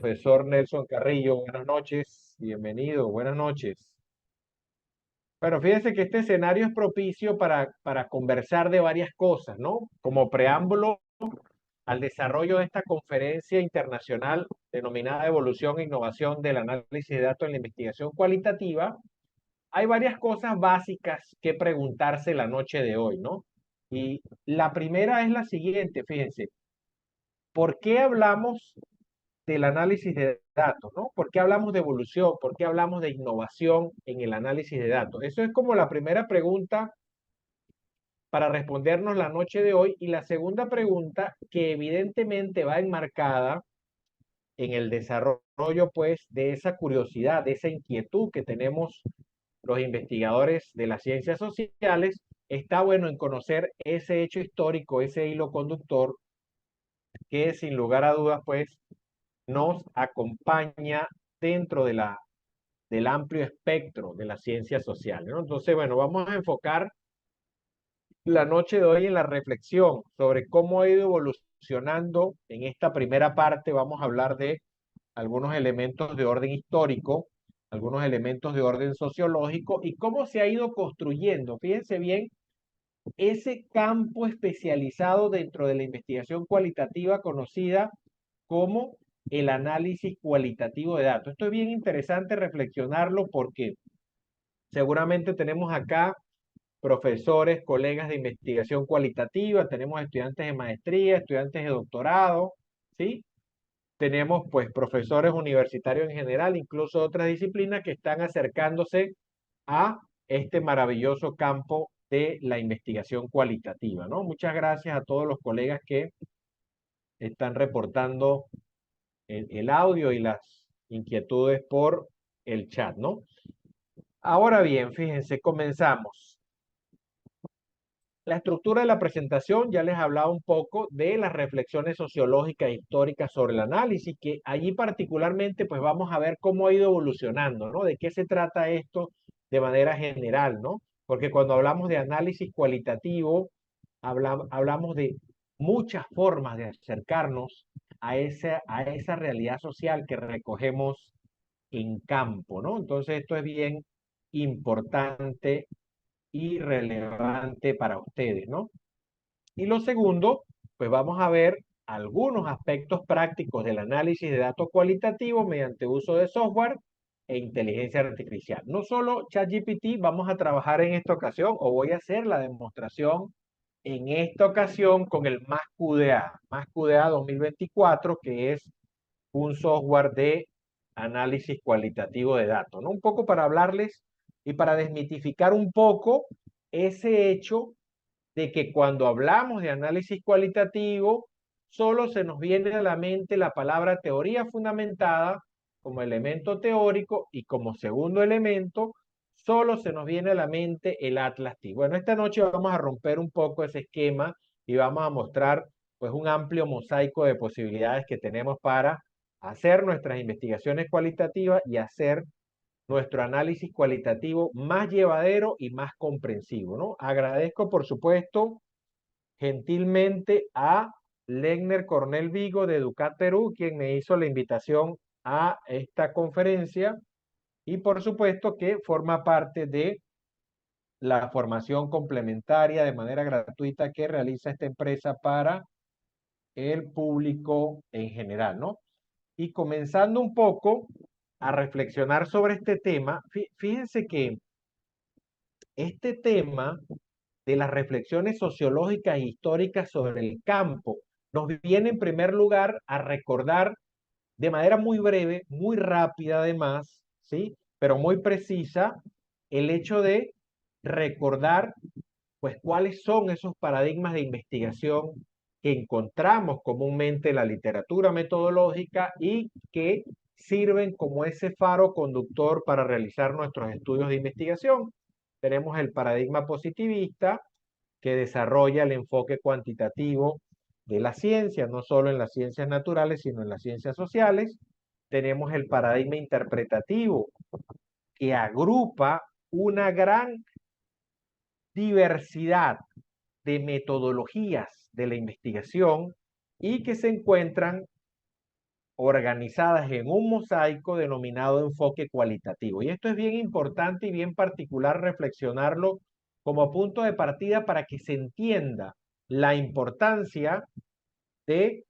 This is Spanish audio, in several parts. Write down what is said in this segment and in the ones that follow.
profesor Nelson Carrillo. Buenas noches, bienvenido, buenas noches. Bueno, fíjense que este escenario es propicio para conversar de varias cosas, ¿no? Como preámbulo al desarrollo de esta conferencia internacional denominada Evolución e Innovación del Análisis de Datos en la Investigación Cualitativa, hay varias cosas básicas que preguntarse la noche de hoy, ¿no? Y la primera es la siguiente, fíjense, ¿por qué hablamos del análisis de datos, ¿no? ¿Por qué hablamos de evolución? ¿Por qué hablamos de innovación en el análisis de datos? Eso es como la primera pregunta para respondernos la noche de hoy. Y la segunda pregunta, que evidentemente va enmarcada en el desarrollo, pues, de esa curiosidad, de esa inquietud que tenemos los investigadores de las ciencias sociales, está bueno en conocer ese hecho histórico, ese hilo conductor que sin lugar a dudas, pues, nos acompaña dentro del amplio espectro de las ciencias sociales, ¿no? Entonces, bueno, vamos a enfocar la noche de hoy en la reflexión sobre cómo ha ido evolucionando. En esta primera parte vamos a hablar de algunos elementos de orden histórico, algunos elementos de orden sociológico y cómo se ha ido construyendo. Fíjense bien, ese campo especializado dentro de la investigación cualitativa conocida como el análisis cualitativo de datos. Esto es bien interesante reflexionarlo porque seguramente tenemos acá profesores, colegas de investigación cualitativa, tenemos estudiantes de maestría, estudiantes de doctorado, ¿sí? Tenemos pues profesores universitarios en general, incluso otras disciplinas que están acercándose a este maravilloso campo de la investigación cualitativa, ¿no? Muchas gracias a todos los colegas que están reportando el audio y las inquietudes por el chat, ¿no? Ahora bien, fíjense, comenzamos. La estructura de la presentación ya les hablaba un poco de las reflexiones sociológicas e históricas sobre el análisis, que allí particularmente pues vamos a ver cómo ha ido evolucionando, ¿no? De qué se trata esto de manera general, ¿no? Porque cuando hablamos de análisis cualitativo, hablamos de muchas formas de acercarnos a esa realidad social que recogemos en campo, ¿no? Entonces esto es bien importante y relevante para ustedes, ¿no? Y lo segundo, pues vamos a ver algunos aspectos prácticos del análisis de datos cualitativos mediante uso de software e inteligencia artificial. No solo ChatGPT, vamos a trabajar en esta ocasión, o voy a hacer la demostración en esta ocasión con el MASQDA 2024, que es un software de análisis cualitativo de datos, ¿no? Un poco para hablarles y para desmitificar un poco ese hecho de que cuando hablamos de análisis cualitativo, solo se nos viene a la mente la palabra teoría fundamentada como elemento teórico y como segundo elemento, solo se nos viene a la mente el Atlas T. Bueno, esta noche vamos a romper un poco ese esquema y vamos a mostrar pues un amplio mosaico de posibilidades que tenemos para hacer nuestras investigaciones cualitativas y hacer nuestro análisis cualitativo más llevadero y más comprensivo, ¿no? Agradezco, por supuesto, gentilmente a Legner Cornel Vigo de Educat Perú, quien me hizo la invitación a esta conferencia y por supuesto que forma parte de la formación complementaria de manera gratuita que realiza esta empresa para el público en general, ¿no? Y comenzando un poco a reflexionar sobre este tema, fíjense que este tema de las reflexiones sociológicas e históricas sobre el campo nos viene en primer lugar a recordar de manera muy breve, muy rápida además, ¿sí? Pero muy precisa, el hecho de recordar, pues, cuáles son esos paradigmas de investigación que encontramos comúnmente en la literatura metodológica y que sirven como ese faro conductor para realizar nuestros estudios de investigación. Tenemos el paradigma positivista, que desarrolla el enfoque cuantitativo de la ciencia, no solo en las ciencias naturales, sino en las ciencias sociales. Tenemos el paradigma interpretativo, que agrupa una gran diversidad de metodologías de la investigación y que se encuentran organizadas en un mosaico denominado enfoque cualitativo. Y esto es bien importante y bien particular reflexionarlo como punto de partida para que se entienda la importancia de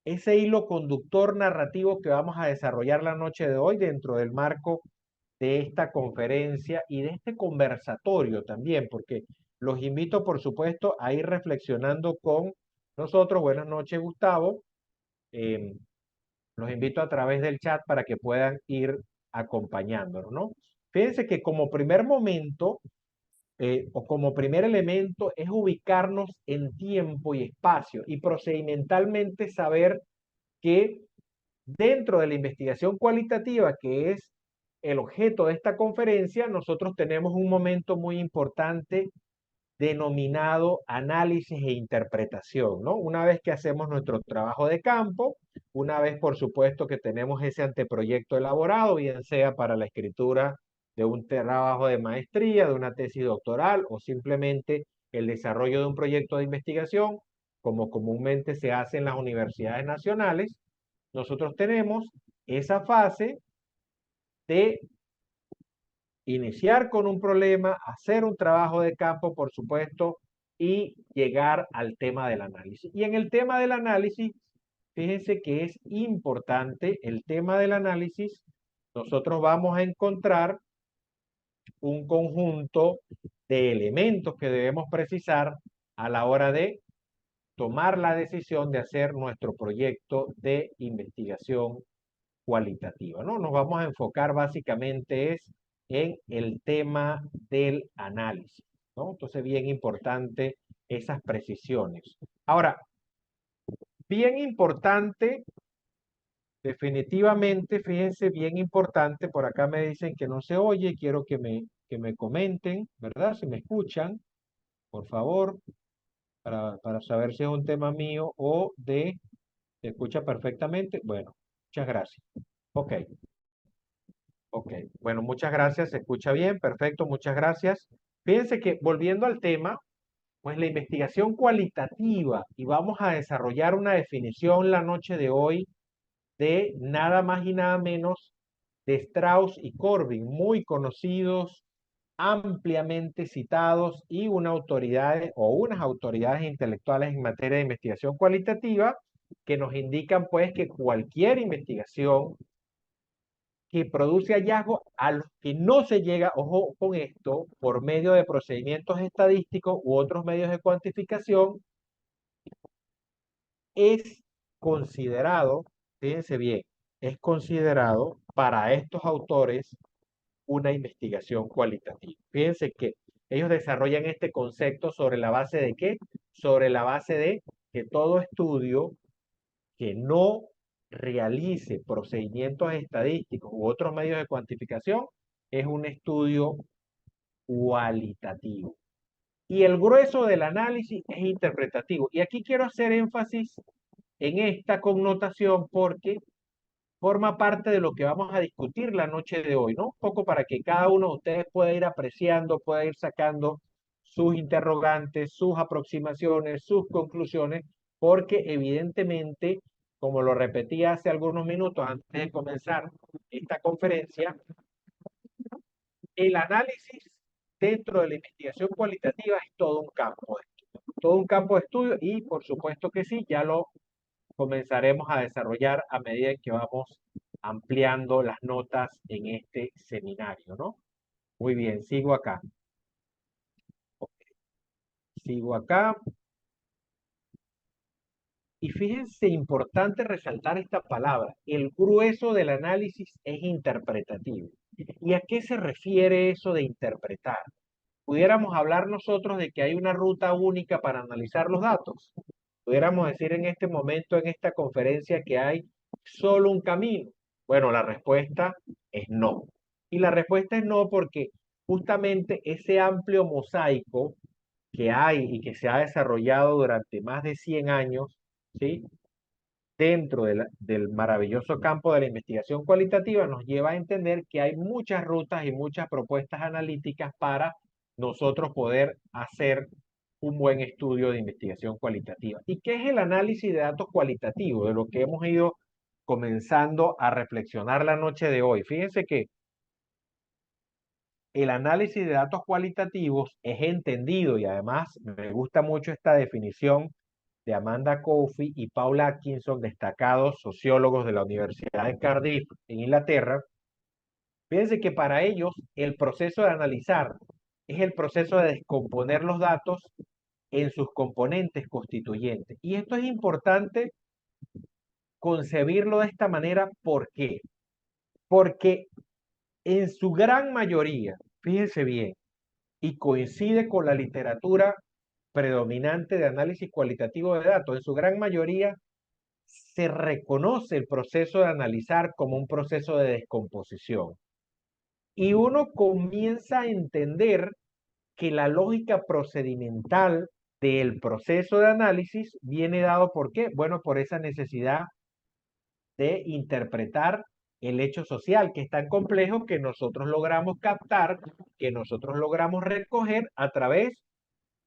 ese hilo conductor narrativo que vamos a desarrollar la noche de hoy dentro del marco de esta conferencia y de este conversatorio también, porque los invito, por supuesto, a ir reflexionando con nosotros. Buenas noches, Gustavo. Eh, los invito a través del chat para que puedan ir acompañándonos, ¿no? Fíjense que como primer momento o como primer elemento es ubicarnos en tiempo y espacio y procedimentalmente saber que dentro de la investigación cualitativa, que es el objeto de esta conferencia, nosotros tenemos un momento muy importante denominado análisis e interpretación, ¿no? Una vez que hacemos nuestro trabajo de campo, una vez, por supuesto, que tenemos ese anteproyecto elaborado, bien sea para la escritura de un trabajo de maestría, de una tesis doctoral o simplemente el desarrollo de un proyecto de investigación, como comúnmente se hace en las universidades nacionales, nosotros tenemos esa fase de iniciar con un problema, hacer un trabajo de campo, por supuesto, y llegar al tema del análisis. Y en el tema del análisis, fíjense que es importante el tema del análisis. Nosotros vamos a encontrar un conjunto de elementos que debemos precisar a la hora de tomar la decisión de hacer nuestro proyecto de investigación cualitativa, ¿no? Nos vamos a enfocar básicamente es en el tema del análisis, ¿no? Entonces, bien importante esas precisiones. Ahora, bien importante, definitivamente, fíjense, bien importante, por acá me dicen que no se oye, quiero que me comenten, ¿verdad? Si me escuchan, por favor, para saber si es un tema mío o de, ¿se escucha perfectamente? Bueno, muchas gracias. Ok. Ok, bueno, muchas gracias, se escucha bien, perfecto, muchas gracias. Fíjense que volviendo al tema, pues la investigación cualitativa, y vamos a desarrollar una definición la noche de hoy de nada más y nada menos de Strauss y Corbin, muy conocidos, ampliamente citados y una autoridad o unas autoridades intelectuales en materia de investigación cualitativa que nos indican pues que cualquier investigación que produce hallazgos a los que no se llega, ojo con esto, por medio de procedimientos estadísticos u otros medios de cuantificación, es considerado, fíjense bien, es considerado para estos autores una investigación cualitativa. Fíjense que ellos desarrollan este concepto sobre la base de qué? Sobre la base de que todo estudio que no realice procedimientos estadísticos u otros medios de cuantificación es un estudio cualitativo. Y el grueso del análisis es interpretativo. Y aquí quiero hacer énfasis en esta connotación porque forma parte de lo que vamos a discutir la noche de hoy, ¿no? Un poco para que cada uno de ustedes pueda ir apreciando, pueda ir sacando sus interrogantes, sus aproximaciones, sus conclusiones, porque evidentemente, como lo repetí hace algunos minutos antes de comenzar esta conferencia, el análisis dentro de la investigación cualitativa es todo un campo de estudio, todo un campo de estudio y por supuesto que sí, ya lo comenzaremos a desarrollar a medida que vamos ampliando las notas en este seminario, ¿no? Muy bien, sigo acá. Sigo acá. Y fíjense, importante resaltar esta palabra. El grueso del análisis es interpretativo. ¿Y a qué se refiere eso de interpretar? Pudiéramos hablar nosotros de que hay una ruta única para analizar los datos. Pudiéramos decir en este momento, en esta conferencia, que hay solo un camino. Bueno, la respuesta es no. Y la respuesta es no porque justamente ese amplio mosaico que hay y que se ha desarrollado durante más de 100 años, ¿sí? Dentro del maravilloso campo de la investigación cualitativa nos lleva a entender que hay muchas rutas y muchas propuestas analíticas para nosotros poder hacer un buen estudio de investigación cualitativa. ¿Y qué es el análisis de datos cualitativos? De lo que hemos ido comenzando a reflexionar la noche de hoy. Fíjense que el análisis de datos cualitativos es entendido y además me gusta mucho esta definición de Amanda Coffey y Paul Atkinson, destacados sociólogos de la Universidad de Cardiff en Inglaterra. Fíjense que para ellos el proceso de analizar es el proceso de descomponer los datos en sus componentes constituyentes. Y esto es importante concebirlo de esta manera. ¿Por qué? Porque en su gran mayoría, fíjense bien, y coincide con la literatura predominante de análisis cualitativo de datos, en su gran mayoría se reconoce el proceso de analizar como un proceso de descomposición. Y uno comienza a entender que la lógica procedimental del proceso de análisis viene dado ¿por qué? Bueno, por esa necesidad de interpretar el hecho social, que es tan complejo que nosotros logramos captar, que nosotros logramos recoger a través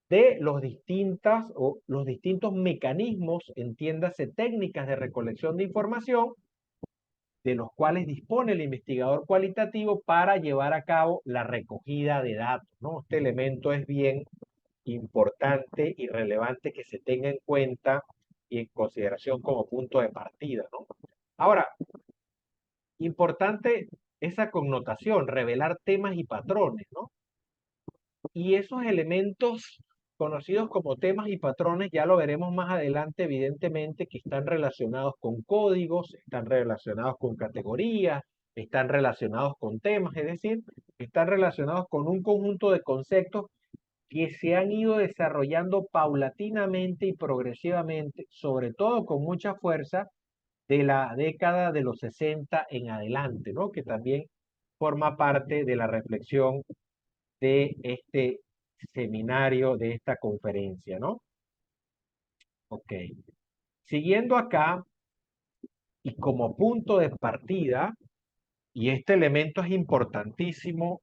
de los distintos mecanismos, entiéndase, técnicas de recolección de información, de los cuales dispone el investigador cualitativo para llevar a cabo la recogida de datos, ¿no? Este elemento es bien importante y relevante que se tenga en cuenta y en consideración como punto de partida, ¿no? Ahora, importante esa connotación, revelar temas y patrones, ¿no? Y esos elementos conocidos como temas y patrones, ya lo veremos más adelante, evidentemente, que están relacionados con códigos, están relacionados con categorías, están relacionados con temas, es decir, están relacionados con un conjunto de conceptos que se han ido desarrollando paulatinamente y progresivamente, sobre todo con mucha fuerza, de la década de los 60 en adelante, ¿no? Que también forma parte de la reflexión de este seminario, de esta conferencia, ¿no? Ok. Siguiendo acá, y como punto de partida, y este elemento es importantísimo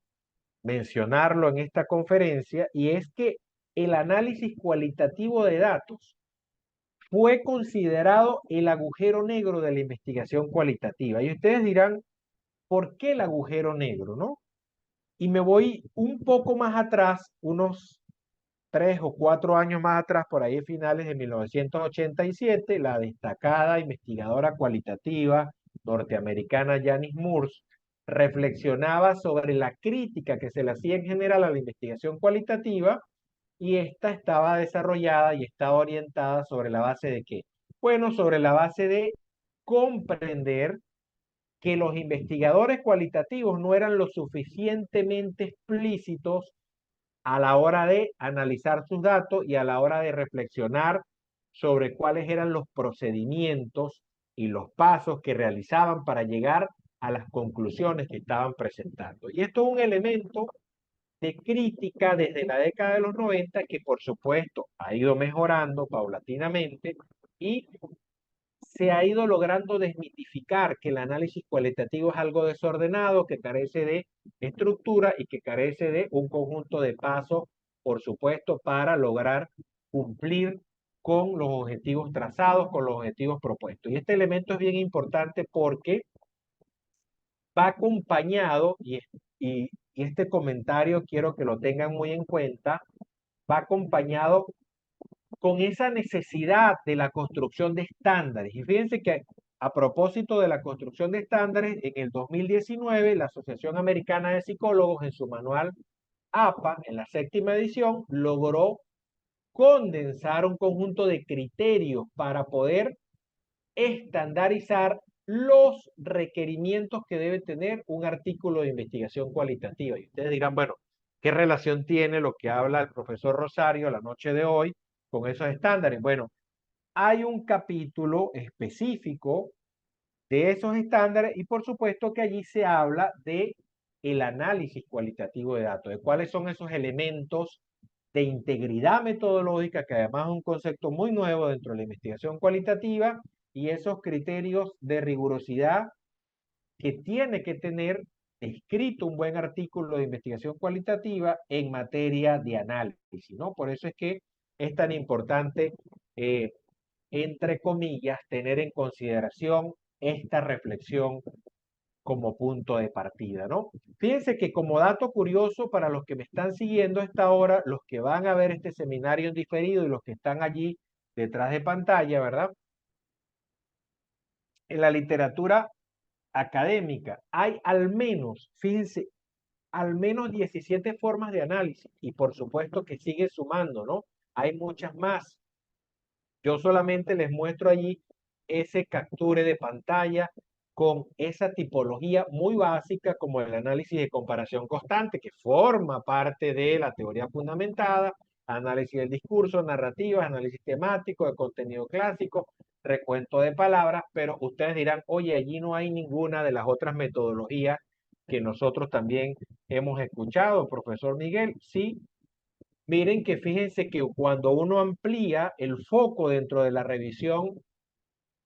mencionarlo en esta conferencia, y es que el análisis cualitativo de datos fue considerado el agujero negro de la investigación cualitativa. Y ustedes dirán, ¿por qué el agujero negro, no? Y me voy un poco más atrás, unos 3 o 4 años más atrás, por ahí finales de 1987, la destacada investigadora cualitativa norteamericana Janice Murs reflexionaba sobre la crítica que se le hacía en general a la investigación cualitativa, y esta estaba desarrollada y estaba orientada sobre la base de qué. Bueno, sobre la base de comprender que los investigadores cualitativos no eran lo suficientemente explícitos a la hora de analizar sus datos y a la hora de reflexionar sobre cuáles eran los procedimientos y los pasos que realizaban para llegar a las conclusiones que estaban presentando. Y esto es un elemento de crítica desde la década de los 90 que por supuesto ha ido mejorando paulatinamente y se ha ido logrando desmitificar que el análisis cualitativo es algo desordenado, que carece de estructura y que carece de un conjunto de pasos, por supuesto, para lograr cumplir con los objetivos trazados, con los objetivos propuestos. Y este elemento es bien importante porque va acompañado, y este comentario quiero que lo tengan muy en cuenta, va acompañado con esa necesidad de la construcción de estándares. Y fíjense que a propósito de la construcción de estándares, en el 2019, la Asociación Americana de Psicólogos, en su manual APA, en la 7ª edición, logró condensar un conjunto de criterios para poder estandarizar los requerimientos que debe tener un artículo de investigación cualitativa. Y ustedes dirán, bueno, ¿qué relación tiene lo que habla el profesor Rosario la noche de hoy con esos estándares? Bueno, hay un capítulo específico de esos estándares y por supuesto que allí se habla de el análisis cualitativo de datos, de cuáles son esos elementos de integridad metodológica, que además es un concepto muy nuevo dentro de la investigación cualitativa, y esos criterios de rigurosidad que tiene que tener escrito un buen artículo de investigación cualitativa en materia de análisis, ¿no? Por eso es que es tan importante, entre comillas, tener en consideración esta reflexión como punto de partida, ¿no? Fíjense que como dato curioso para los que me están siguiendo a esta hora, los que van a ver este seminario en diferido y los que están allí detrás de pantalla, ¿verdad? En la literatura académica hay al menos, fíjense, al menos 17 formas de análisis y por supuesto que sigue sumando, ¿no? Hay muchas más. Yo solamente les muestro allí ese capture de pantalla con esa tipología muy básica como el análisis de comparación constante, que forma parte de la teoría fundamentada, análisis del discurso, narrativas, análisis temático, de contenido clásico, recuento de palabras, pero ustedes dirán, oye, allí no hay ninguna de las otras metodologías que nosotros también hemos escuchado, profesor Miguel. Sí, miren que fíjense que cuando uno amplía el foco dentro de la revisión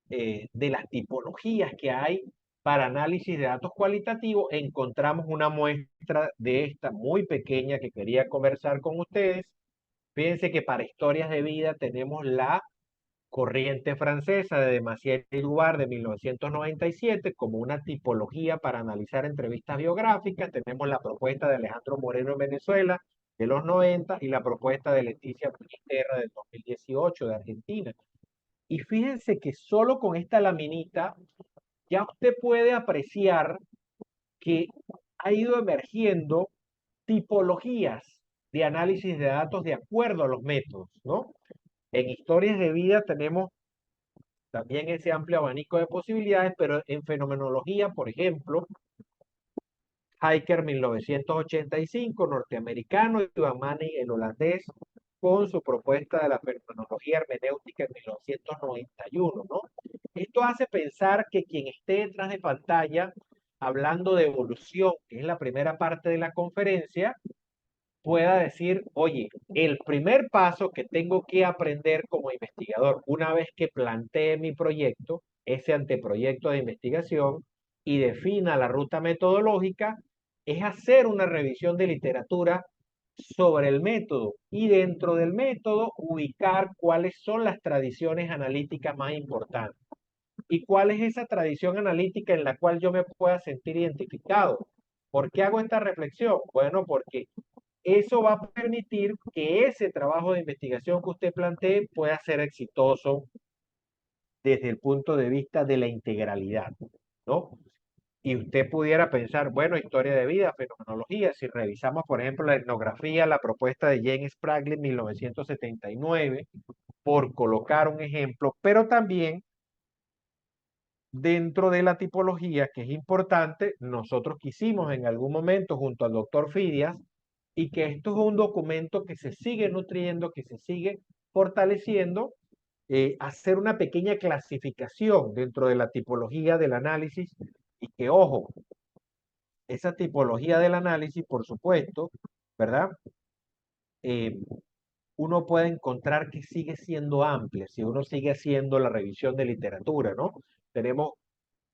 de las tipologías que hay para análisis de datos cualitativos, encontramos una muestra de esta muy pequeña que quería conversar con ustedes. Fíjense que para historias de vida tenemos la corriente francesa de Messier y Dubar de 1997 como una tipología para analizar entrevistas biográficas. Tenemos la propuesta de Alejandro Moreno en Venezuela de los 90 y la propuesta de Leticia Terra del 2018 de Argentina. Y fíjense que solo con esta laminita ya usted puede apreciar que ha ido emergiendo tipologías de análisis de datos de acuerdo a los métodos, ¿no? En historias de vida tenemos también ese amplio abanico de posibilidades, pero en fenomenología, por ejemplo, Hiker 1985, norteamerino, y Van Manen, el holandés, con su propuesta de la fenomenología hermenéutica en 1991, ¿no? Esto hace pensar que quien esté detrás de pantalla hablando de evolución, que es la primera parte de la conferencia, pueda decir, oye, el primer paso que tengo que aprender como investigador, una vez que plantee mi proyecto, ese anteproyecto de investigación, y defina la ruta metodológica, es hacer una revisión de literatura sobre el método y dentro del método ubicar cuáles son las tradiciones analíticas más importantes y cuál es esa tradición analítica en la cual yo me pueda sentir identificado. ¿Por qué hago esta reflexión? Bueno, porque eso va a permitir que ese trabajo de investigación que usted plantee pueda ser exitoso desde el punto de vista de la integralidad, ¿no? Y usted pudiera pensar, bueno, historia de vida, fenomenología, si revisamos, por ejemplo, la etnografía, la propuesta de James Sprague en 1979, por colocar un ejemplo, pero también dentro de la tipología, que es importante, nosotros quisimos en algún momento junto al doctor Fidias, y que esto es un documento que se sigue nutriendo, que se sigue fortaleciendo, hacer una pequeña clasificación dentro de la tipología del análisis y que, ojo, esa tipología del análisis, por supuesto, ¿verdad? Eh, uno puede encontrar que sigue siendo amplia si uno sigue haciendo la revisión de literatura, ¿no? Tenemos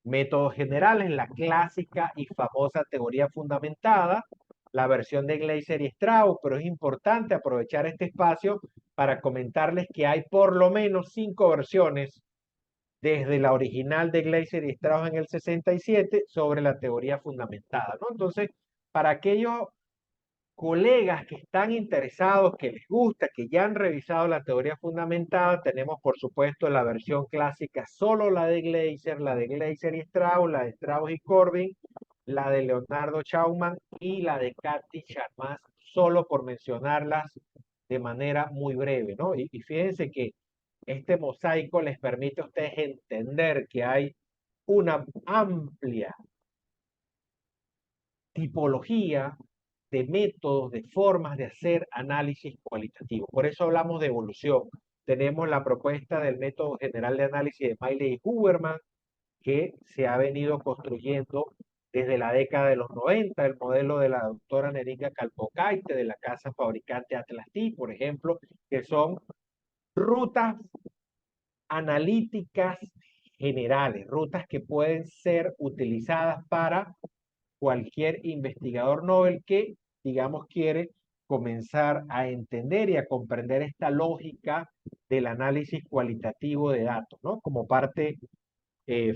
métodos generales, la clásica y famosa teoría fundamentada, la versión de Gleiser y Strauss, pero es importante aprovechar este espacio para comentarles que hay por lo menos 5 versiones desde la original de Gleiser y Strauss en el 67 sobre la teoría fundamentada, ¿no? Entonces, para aquellos colegas que están interesados, que les gusta, que ya han revisado la teoría fundamentada, tenemos por supuesto la versión clásica, solo la de Gleiser y Strauss, la de Strauss y Corbin, la de Leonardo Schaumann y la de Cathy Charmas, solo por mencionarlas de manera muy breve, ¿no? Y fíjense que este mosaico les permite a ustedes entender que hay una amplia tipología de métodos, de formas de hacer análisis cualitativo. Por eso hablamos de evolución. Tenemos la propuesta del método general de análisis de Miley y Huberman, que se ha venido construyendo desde la década de los 90, el modelo de la doctora Nerica Calpocaite de la casa fabricante Atlas-T, por ejemplo, que son rutas analíticas generales, rutas que pueden ser utilizadas para cualquier investigador Nobel que, digamos, quiere comenzar a entender y a comprender esta lógica del análisis cualitativo de datos, ¿no? Como parte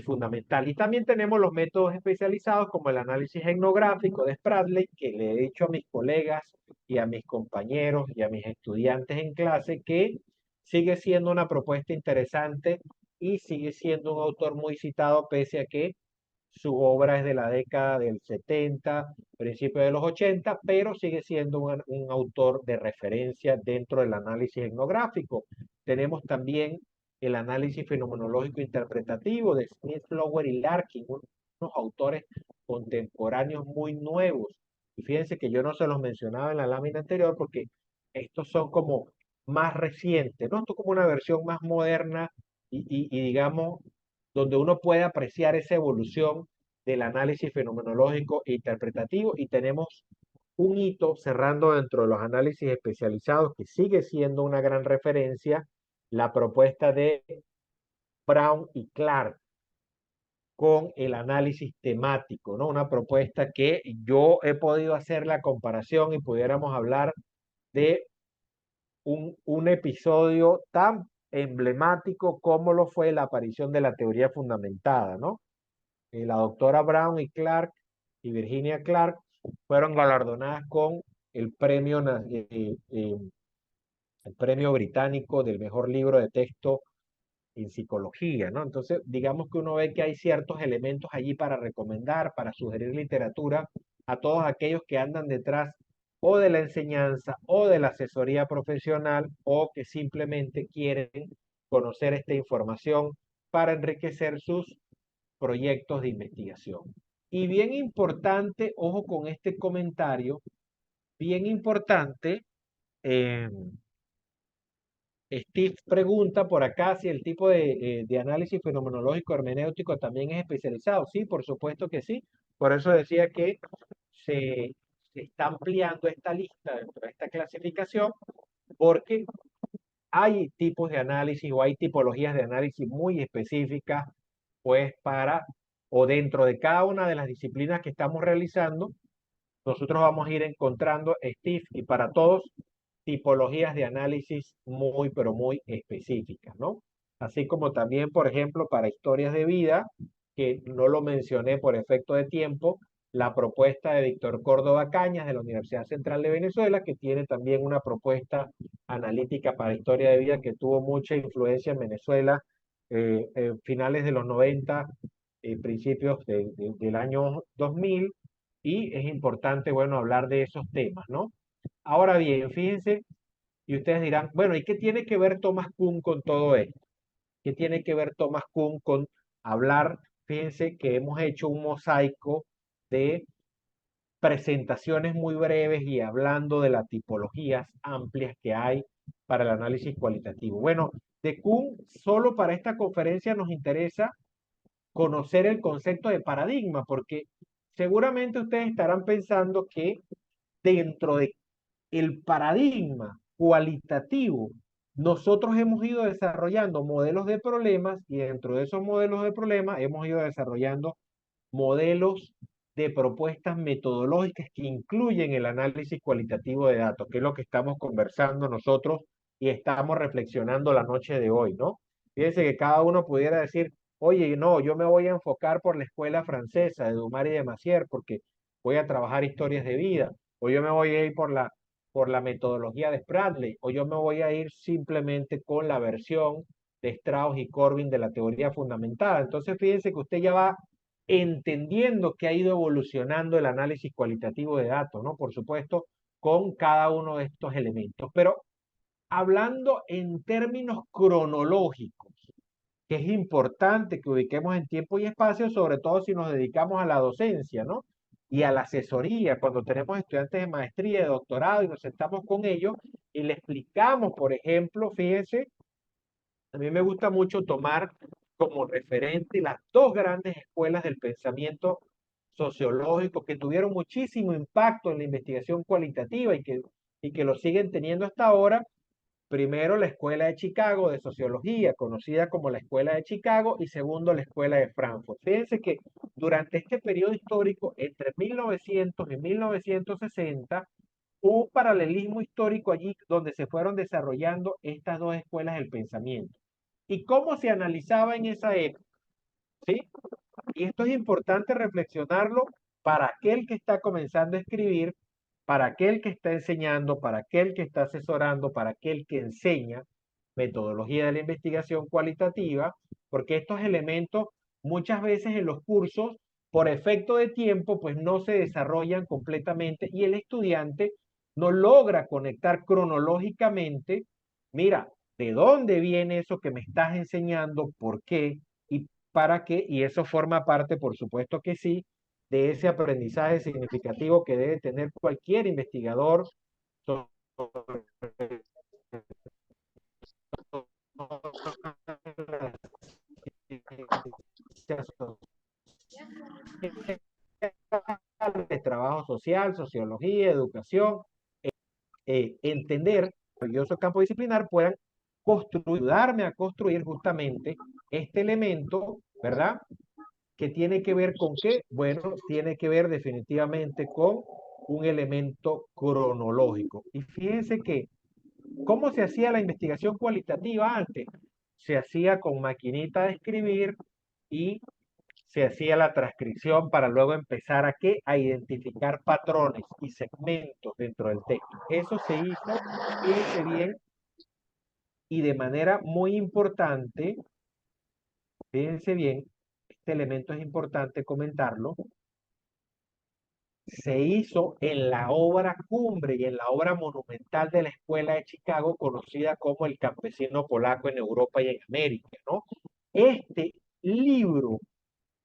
fundamental. Y también tenemos los métodos especializados como el análisis etnográfico de Spradley, que le he dicho a mis colegas y a mis compañeros y a mis estudiantes en clase que sigue siendo una propuesta interesante y sigue siendo un autor muy citado pese a que su obra es de la década del 70, principio de los 80, pero sigue siendo un autor de referencia dentro del análisis etnográfico. Tenemos también el análisis fenomenológico interpretativo de Smith, Flower y Larkin, unos autores contemporáneos muy nuevos. Y fíjense que yo no se los mencionaba en la lámina anterior porque estos son como más recientes, ¿no? Esto es como una versión más moderna y digamos, donde uno puede apreciar esa evolución del análisis fenomenológico e interpretativo y tenemos un hito cerrando dentro de los análisis especializados que sigue siendo una gran referencia, la propuesta de Brown y Clark con el análisis temático, ¿no? Una propuesta que yo he podido hacer la comparación y pudiéramos hablar de un episodio tan emblemático como lo fue la aparición de la teoría fundamentada, ¿no? La doctora Brown y Clark y Virginia Clark fueron galardonadas con el premio, el premio británico del mejor libro de texto en psicología, ¿no? Entonces, digamos que uno ve que hay ciertos elementos allí para recomendar, para sugerir literatura a todos aquellos que andan detrás o de la enseñanza o de la asesoría profesional o que simplemente quieren conocer esta información para enriquecer sus proyectos de investigación. Y bien importante, ojo con este comentario, bien importante, eh, Steve pregunta por acá si el tipo de análisis fenomenológico hermenéutico también es especializado. Sí, por supuesto que sí. Por eso decía que se, se está ampliando esta lista dentro de esta clasificación, porque hay tipos de análisis o hay tipologías de análisis muy específicas, pues para o dentro de cada una de las disciplinas que estamos realizando, nosotros vamos a ir encontrando, Steve, y para todos, tipologías de análisis muy, pero muy específicas, ¿no? Así como también, por ejemplo, para historias de vida, que no lo mencioné por efecto de tiempo, la propuesta de Víctor Córdoba Cañas de la Universidad Central de Venezuela, que tiene también una propuesta analítica para historia de vida que tuvo mucha influencia en Venezuela, finales de los 90, principios del año 2000, y es importante, bueno, hablar de esos temas, ¿no? Ahora bien, fíjense, y ustedes dirán, bueno, ¿y qué tiene que ver Thomas Kuhn con todo esto? ¿Qué tiene que ver Thomas Kuhn con hablar? Fíjense que hemos hecho un mosaico de presentaciones muy breves y hablando de las tipologías amplias que hay para el análisis cualitativo. Bueno, de Kuhn, solo para esta conferencia nos interesa conocer el concepto de paradigma, porque seguramente ustedes estarán pensando que dentro de el paradigma cualitativo, nosotros hemos ido desarrollando modelos de problemas y dentro de esos modelos de problemas hemos ido desarrollando modelos de propuestas metodológicas que incluyen el análisis cualitativo de datos, que es lo que estamos conversando nosotros y estamos reflexionando la noche de hoy, ¿no? Fíjense que cada uno pudiera decir, oye, no, yo me voy a enfocar por la escuela francesa de Dumas y de Massier porque voy a trabajar historias de vida, o yo me voy a ir por la metodología de Spradley, o yo me voy a ir simplemente con la versión de Strauss y Corbin de la teoría fundamentada. Entonces, fíjense que usted ya va entendiendo que ha ido evolucionando el análisis cualitativo de datos, ¿no? Por supuesto, con cada uno de estos elementos. Pero hablando en términos cronológicos, que es importante que ubiquemos en tiempo y espacio, sobre todo si nos dedicamos a la docencia, ¿no? Y a la asesoría, cuando tenemos estudiantes de maestría, de doctorado y nos sentamos con ellos y le explicamos, por ejemplo, fíjense, a mí me gusta mucho tomar como referente las dos grandes escuelas del pensamiento sociológico que tuvieron muchísimo impacto en la investigación cualitativa y que lo siguen teniendo hasta ahora. Primero, la Escuela de Chicago de Sociología, conocida como la Escuela de Chicago, y segundo, la Escuela de Frankfurt. Fíjense que durante este periodo histórico, entre 1900 y 1960, hubo un paralelismo histórico allí donde se fueron desarrollando estas dos escuelas del pensamiento. ¿Y cómo se analizaba en esa época? ¿sí? Y esto es importante reflexionarlo para aquel que está comenzando a escribir, para aquel que está enseñando, para aquel que está asesorando, para aquel que enseña metodología de la investigación cualitativa, porque estos elementos muchas veces en los cursos, por efecto de tiempo, pues no se desarrollan completamente y el estudiante no logra conectar cronológicamente, mira, ¿de dónde viene eso que me estás enseñando? ¿Por qué? ¿Y para qué? Y eso forma parte, por supuesto que sí, de ese aprendizaje significativo que debe tener cualquier investigador sobre de trabajo social, sociología, educación, entender el maravilloso campo disciplinar, puedan construir, ayudarme a construir justamente este elemento, ¿verdad? Que tiene que ver con qué? Bueno, tiene que ver definitivamente con un elemento cronológico. Y fíjense que, ¿cómo se hacía la investigación cualitativa antes? Se hacía con maquinita de escribir y se hacía la transcripción para luego empezar a qué? A identificar patrones y segmentos dentro del texto. Eso se hizo, fíjense bien, y de manera muy importante, fíjense bien, este elemento es importante comentarlo, se hizo en la obra cumbre y en la obra monumental de la Escuela de Chicago, conocida como El campesino polaco en Europa y en América, ¿no? Este libro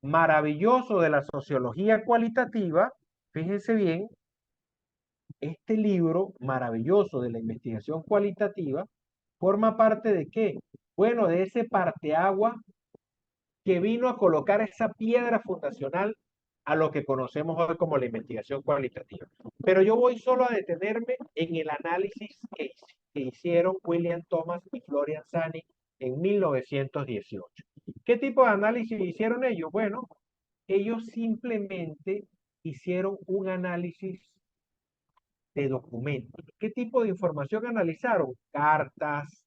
maravilloso de la sociología cualitativa, fíjense bien, este libro maravilloso de la investigación cualitativa forma parte de qué? Bueno, de ese parteagua que vino a colocar esa piedra fundacional a lo que conocemos hoy como la investigación cualitativa. Pero yo voy solo a detenerme en el análisis que hicieron William Thomas y Florian Sani en 1918. ¿Qué tipo de análisis hicieron ellos? Bueno, ellos simplemente hicieron un análisis de documentos. ¿Qué tipo de información analizaron? Cartas,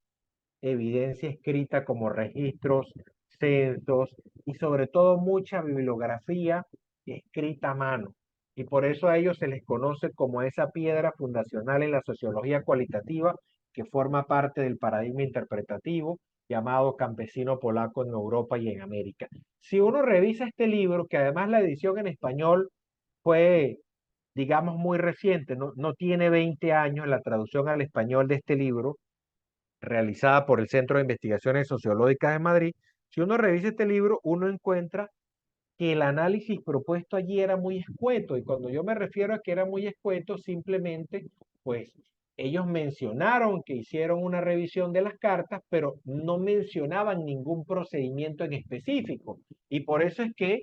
evidencia escrita como registros, censos y sobre todo mucha bibliografía escrita a mano. Y por eso a ellos se les conoce como esa piedra fundacional en la sociología cualitativa que forma parte del paradigma interpretativo llamado campesino polaco en Europa y en América. Si uno revisa este libro, que además la edición en español fue, digamos, muy reciente, no tiene 20 años la traducción al español de este libro, realizada por el Centro de Investigaciones Sociológicas de Madrid, si uno revisa este libro, uno encuentra que el análisis propuesto allí era muy escueto, y cuando yo me refiero a que era muy escueto, simplemente, pues, ellos mencionaron que hicieron una revisión de las cartas, pero no mencionaban ningún procedimiento en específico. Y por eso es que,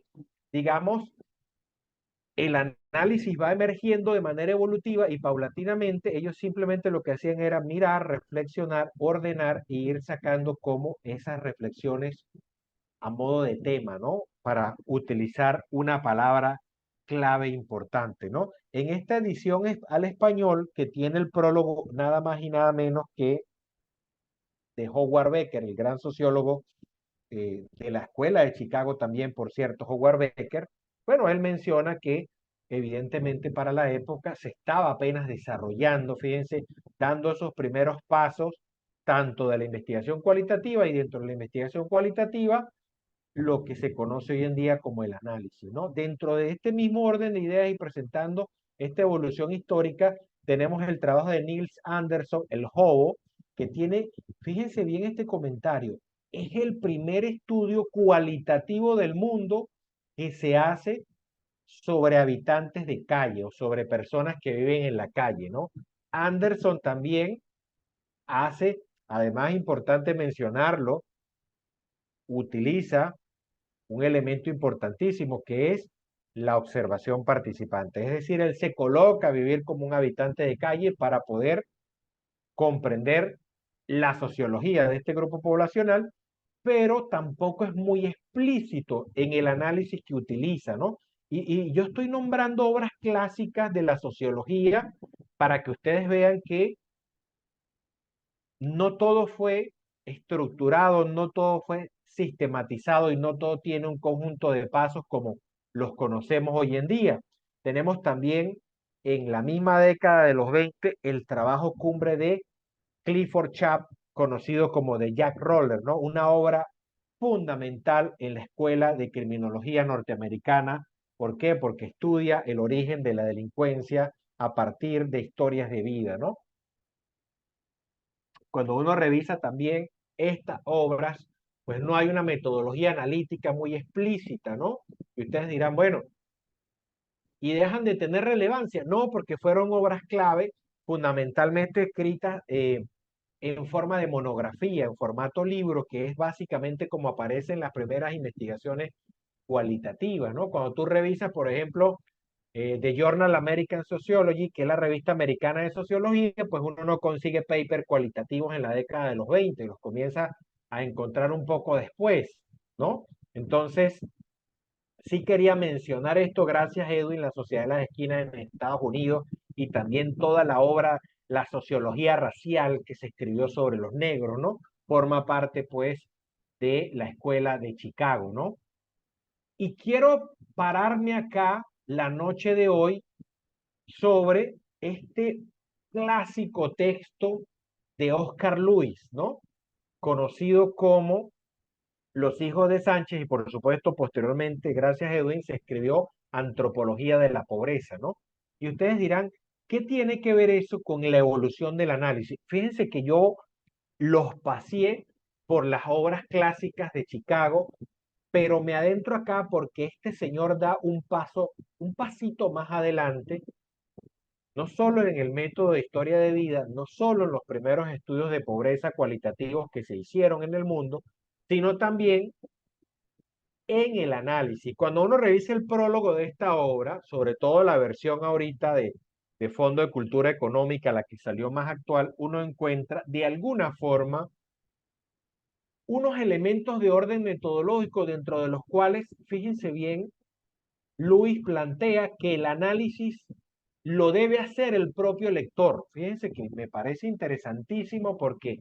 digamos, el análisis va emergiendo de manera evolutiva y paulatinamente ellos simplemente lo que hacían era mirar, reflexionar, ordenar e ir sacando como esas reflexiones a modo de tema, ¿no? Para utilizar una palabra clave importante, ¿no? En esta edición al español que tiene el prólogo nada más y nada menos que de Howard Becker, el gran sociólogo de la escuela de Chicago también, por cierto, Howard Becker, bueno, él menciona que evidentemente para la época se estaba apenas desarrollando, fíjense, dando esos primeros pasos, tanto de la investigación cualitativa y dentro de la investigación cualitativa, lo que se conoce hoy en día como el análisis, ¿no? Dentro de este mismo orden de ideas y presentando esta evolución histórica, tenemos el trabajo de Niels Anderson, el Hobo, que tiene, fíjense bien este comentario, es el primer estudio cualitativo del mundo que se hace sobre habitantes de calle o sobre personas que viven en la calle, ¿no? Anderson también hace, además importante mencionarlo, utiliza un elemento importantísimo que es la observación participante. Es decir, él se coloca a vivir como un habitante de calle para poder comprender la sociología de este grupo poblacional, pero tampoco es muy explícito en el análisis que utiliza, ¿no? Y yo estoy nombrando obras clásicas de la sociología para que ustedes vean que no todo fue estructurado, no todo fue sistematizado y no todo tiene un conjunto de pasos como los conocemos hoy en día. Tenemos también en la misma década de los 20 el trabajo cumbre de Clifford Chap, conocido como de Jack Roller, ¿no? Una obra fundamental en la escuela de criminología norteamericana. ¿Por qué? Porque estudia el origen de la delincuencia a partir de historias de vida, ¿no? Cuando uno revisa también estas obras, pues no hay una metodología analítica muy explícita, ¿no? Y ustedes dirán, bueno, y dejan de tener relevancia. No, porque fueron obras clave, fundamentalmente escritas en forma de monografía, en formato libro, que es básicamente como aparecen las primeras investigaciones cualitativas, ¿no? Cuando tú revisas, por ejemplo, The Journal American Sociology, que es la revista americana de sociología, pues uno no consigue papers cualitativos en la década de los 20, los comienza a encontrar un poco después, ¿no? Entonces, sí quería mencionar esto, gracias Edwin, la Sociedad de las Esquinas en Estados Unidos y también toda la obra, la sociología racial que se escribió sobre los negros, ¿no? Forma parte, pues, de la escuela de Chicago, ¿no? Y quiero pararme acá la noche de hoy sobre este clásico texto de Oscar Luis, ¿no? Conocido como Los hijos de Sánchez y por supuesto posteriormente, gracias a Edwin, se escribió Antropología de la pobreza, ¿no? Y ustedes dirán, ¿qué tiene que ver eso con la evolución del análisis? Fíjense que yo los pasé por las obras clásicas de Chicago, pero me adentro acá porque este señor da un paso, un pasito más adelante, no solo en el método de historia de vida, no solo en los primeros estudios de pobreza cualitativos que se hicieron en el mundo, sino también en el análisis. Cuando uno revisa el prólogo de esta obra, sobre todo la versión ahorita de Fondo de Cultura Económica, la que salió más actual, uno encuentra de alguna forma unos elementos de orden metodológico dentro de los cuales, fíjense bien, Luis plantea que el análisis lo debe hacer el propio lector. Fíjense que me parece interesantísimo porque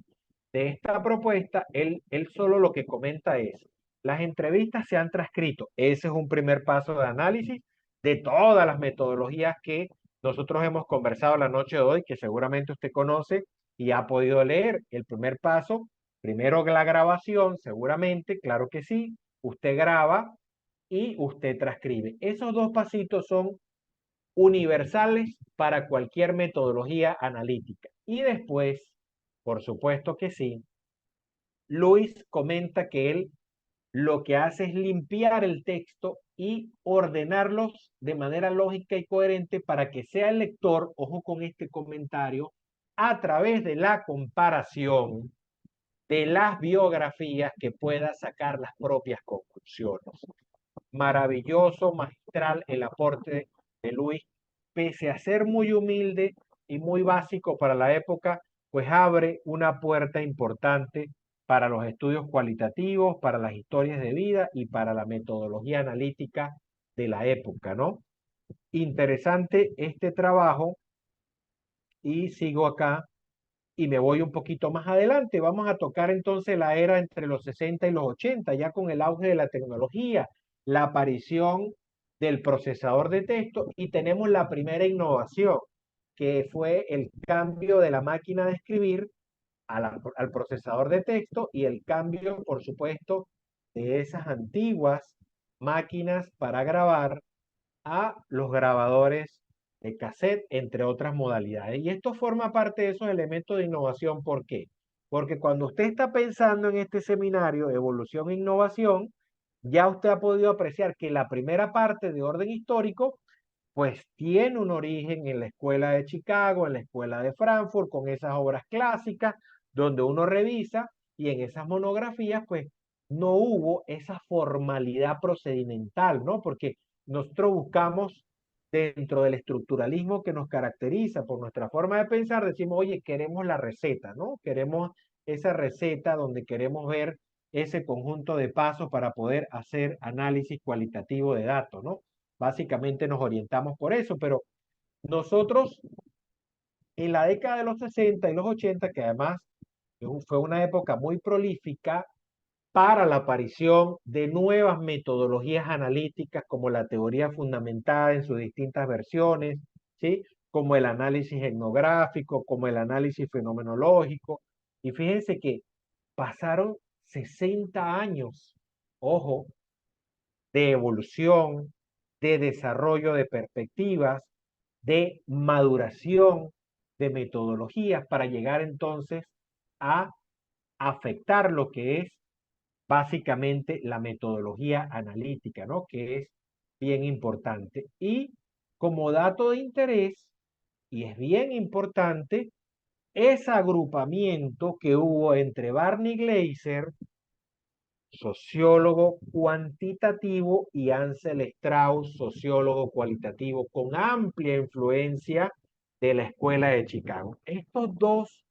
de esta propuesta, él solo lo que comenta es, las entrevistas se han transcrito. Ese es un primer paso de análisis de todas las metodologías que nosotros hemos conversado la noche de hoy, que seguramente usted conoce y ha podido leer. El primer paso, primero la grabación, seguramente, claro que sí, usted graba y usted transcribe. Esos dos pasitos son universales para cualquier metodología analítica. Y después, por supuesto que sí, Luis comenta que él lo que hace es limpiar el texto y ordenarlos de manera lógica y coherente para que sea el lector, ojo con este comentario, a través de la comparación de las biografías que pueda sacar las propias conclusiones. Maravilloso, magistral el aporte de Luis, pese a ser muy humilde y muy básico para la época, pues abre una puerta importante para los estudios cualitativos, para las historias de vida y para la metodología analítica de la época, ¿no? Interesante este trabajo y sigo acá y me voy un poquito más adelante. Vamos a tocar entonces la era entre los 60 y los 80, ya con el auge de la tecnología, la aparición del procesador de texto y tenemos la primera innovación, que fue el cambio de la máquina de escribir al procesador de texto y el cambio, por supuesto, de esas antiguas máquinas para grabar a los grabadores de cassette, entre otras modalidades. Y esto forma parte de esos elementos de innovación. ¿Por qué? Porque cuando usted está pensando en este seminario, Evolución e Innovación, ya usted ha podido apreciar que la primera parte de orden histórico, pues tiene un origen en la escuela de Chicago, en la escuela de Frankfurt, con esas obras clásicas, donde uno revisa y en esas monografías, pues no hubo esa formalidad procedimental, ¿no? Porque nosotros buscamos dentro del estructuralismo que nos caracteriza por nuestra forma de pensar, decimos, oye, queremos la receta, ¿no? Queremos esa receta donde queremos ver ese conjunto de pasos para poder hacer análisis cualitativo de datos, ¿no? Básicamente nos orientamos por eso, pero nosotros en la década de los 60 y los 80, que además fue una época muy prolífica, para la aparición de nuevas metodologías analíticas como la teoría fundamentada en sus distintas versiones, ¿sí? Como el análisis etnográfico, como el análisis fenomenológico. Y fíjense que pasaron 60 años, ojo, de evolución, de desarrollo de perspectivas, de maduración de metodologías para llegar entonces a afectar lo que es básicamente la metodología analítica, ¿no? Que es bien importante. Y como dato de interés, y es bien importante, ese agrupamiento que hubo entre Barney Gleiser, sociólogo cuantitativo, y Ansel Strauss, sociólogo cualitativo, con amplia influencia de la Escuela de Chicago. Estos dos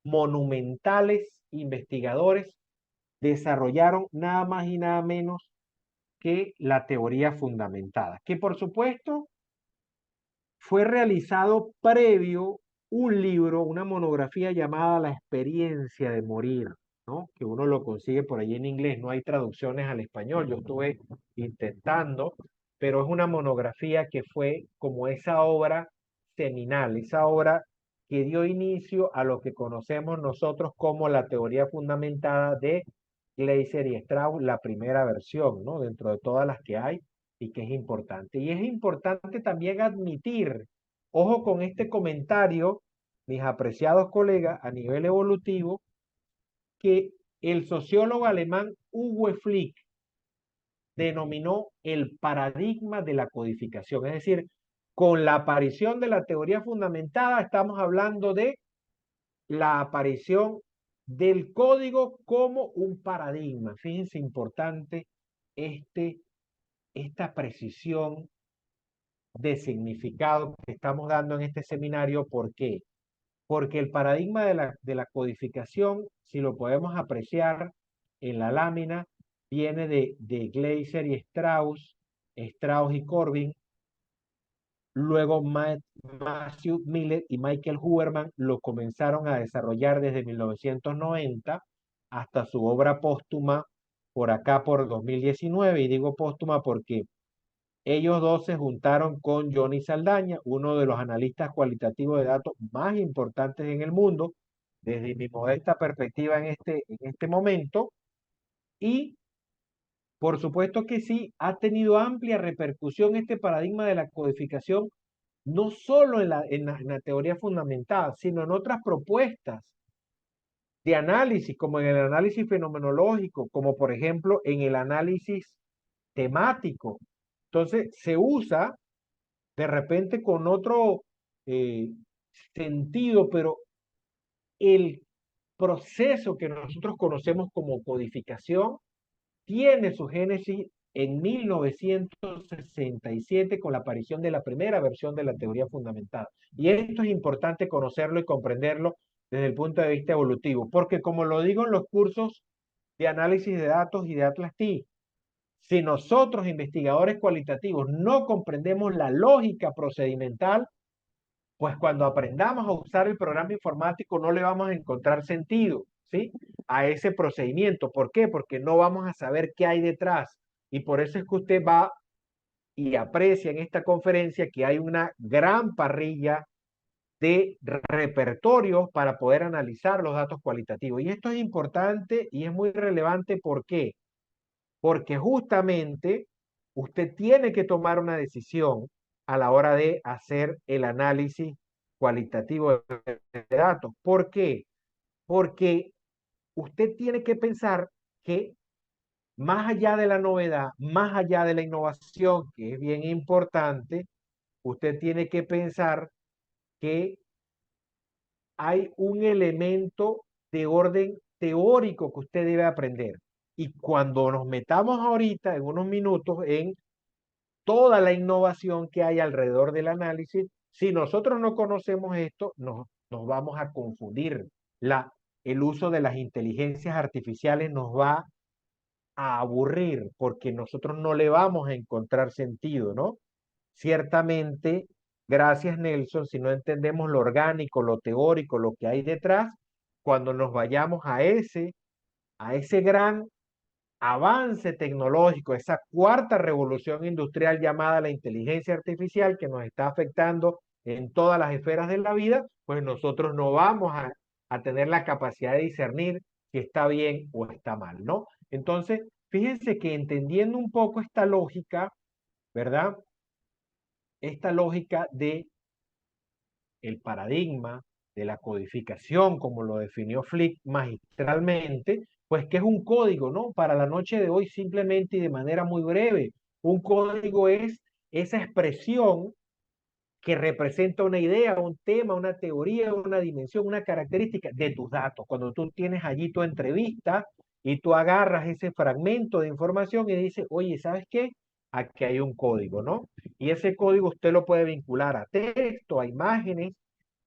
monumentales investigadores desarrollaron nada más y nada menos que la teoría fundamentada, que por supuesto fue realizado previo un libro, una monografía llamada La experiencia de morir, ¿no? Que uno lo consigue por ahí en inglés, no hay traducciones al español, yo estuve intentando, pero es una monografía que fue como esa obra seminal, esa obra que dio inicio a lo que conocemos nosotros como la teoría fundamentada de Gleiser y Strauss, la primera versión, ¿no? Dentro de todas las que hay y que es importante. Y es importante también admitir, ojo con este comentario, mis apreciados colegas, a nivel evolutivo, que el sociólogo alemán Uwe Flick denominó el paradigma de la codificación. Es decir, con la aparición de la teoría fundamentada, estamos hablando de la aparición del código como un paradigma. Fíjense, importante esta precisión de significado que estamos dando en este seminario. ¿Por qué? Porque el paradigma de la codificación, si lo podemos apreciar en la lámina, viene de Gleiser y Strauss, Strauss y Corbin. Luego Matthew Millet y Michael Huberman lo comenzaron a desarrollar desde 1990 hasta su obra póstuma por acá por 2019. Y digo póstuma porque ellos dos se juntaron con Johnny Saldaña, uno de los analistas cualitativos de datos más importantes en el mundo, desde mi modesta perspectiva en este momento. Y por supuesto que sí, ha tenido amplia repercusión este paradigma de la codificación, no solo en la teoría fundamental, sino en otras propuestas de análisis, como en el análisis fenomenológico, como por ejemplo en el análisis temático. Entonces, se usa de repente con otro eh, sentido, pero el proceso que nosotros conocemos como codificación tiene su génesis en 1967 con la aparición de la primera versión de la teoría fundamental. Y esto es importante conocerlo y comprenderlo desde el punto de vista evolutivo, porque como lo digo en los cursos de análisis de datos y de Atlas T, si nosotros, investigadores cualitativos, no comprendemos la lógica procedimental, pues cuando aprendamos a usar el programa informático no le vamos a encontrar sentido, ¿sí? A ese procedimiento. ¿Por qué? Porque no vamos a saber qué hay detrás. Y por eso es que usted va y aprecia en esta conferencia que hay una gran parrilla de repertorios para poder analizar los datos cualitativos. Y esto es importante y es muy relevante. ¿Por qué? Porque justamente usted tiene que tomar una decisión a la hora de hacer el análisis cualitativo de datos. ¿Por qué? Porque usted tiene que pensar que más allá de la novedad, más allá de la innovación, que es bien importante, usted tiene que pensar que hay un elemento de orden teórico que usted debe aprender. Y cuando nos metamos ahorita, en unos minutos, en toda la innovación que hay alrededor del análisis, si nosotros no conocemos esto, nos vamos a confundir. El uso de las inteligencias artificiales nos va a aburrir porque nosotros no le vamos a encontrar sentido, ¿no? Ciertamente, gracias Nelson, si no entendemos lo orgánico, lo teórico, lo que hay detrás, cuando nos vayamos a ese gran avance tecnológico, esa cuarta revolución industrial llamada la inteligencia artificial que nos está afectando en todas las esferas de la vida, pues nosotros no vamos a tener la capacidad de discernir si está bien o está mal, ¿no? Entonces, fíjense que entendiendo un poco esta lógica, ¿verdad? Esta lógica de el paradigma de la codificación, como lo definió Flick magistralmente, pues que es un código, ¿no? Para la noche de hoy simplemente y de manera muy breve. Un código es esa expresión que representa una idea, un tema, una teoría, una dimensión, una característica de tus datos. Cuando tú tienes allí tu entrevista y tú agarras ese fragmento de información y dices, oye, ¿sabes qué? Aquí hay un código, ¿no? Y ese código usted lo puede vincular a texto, a imágenes,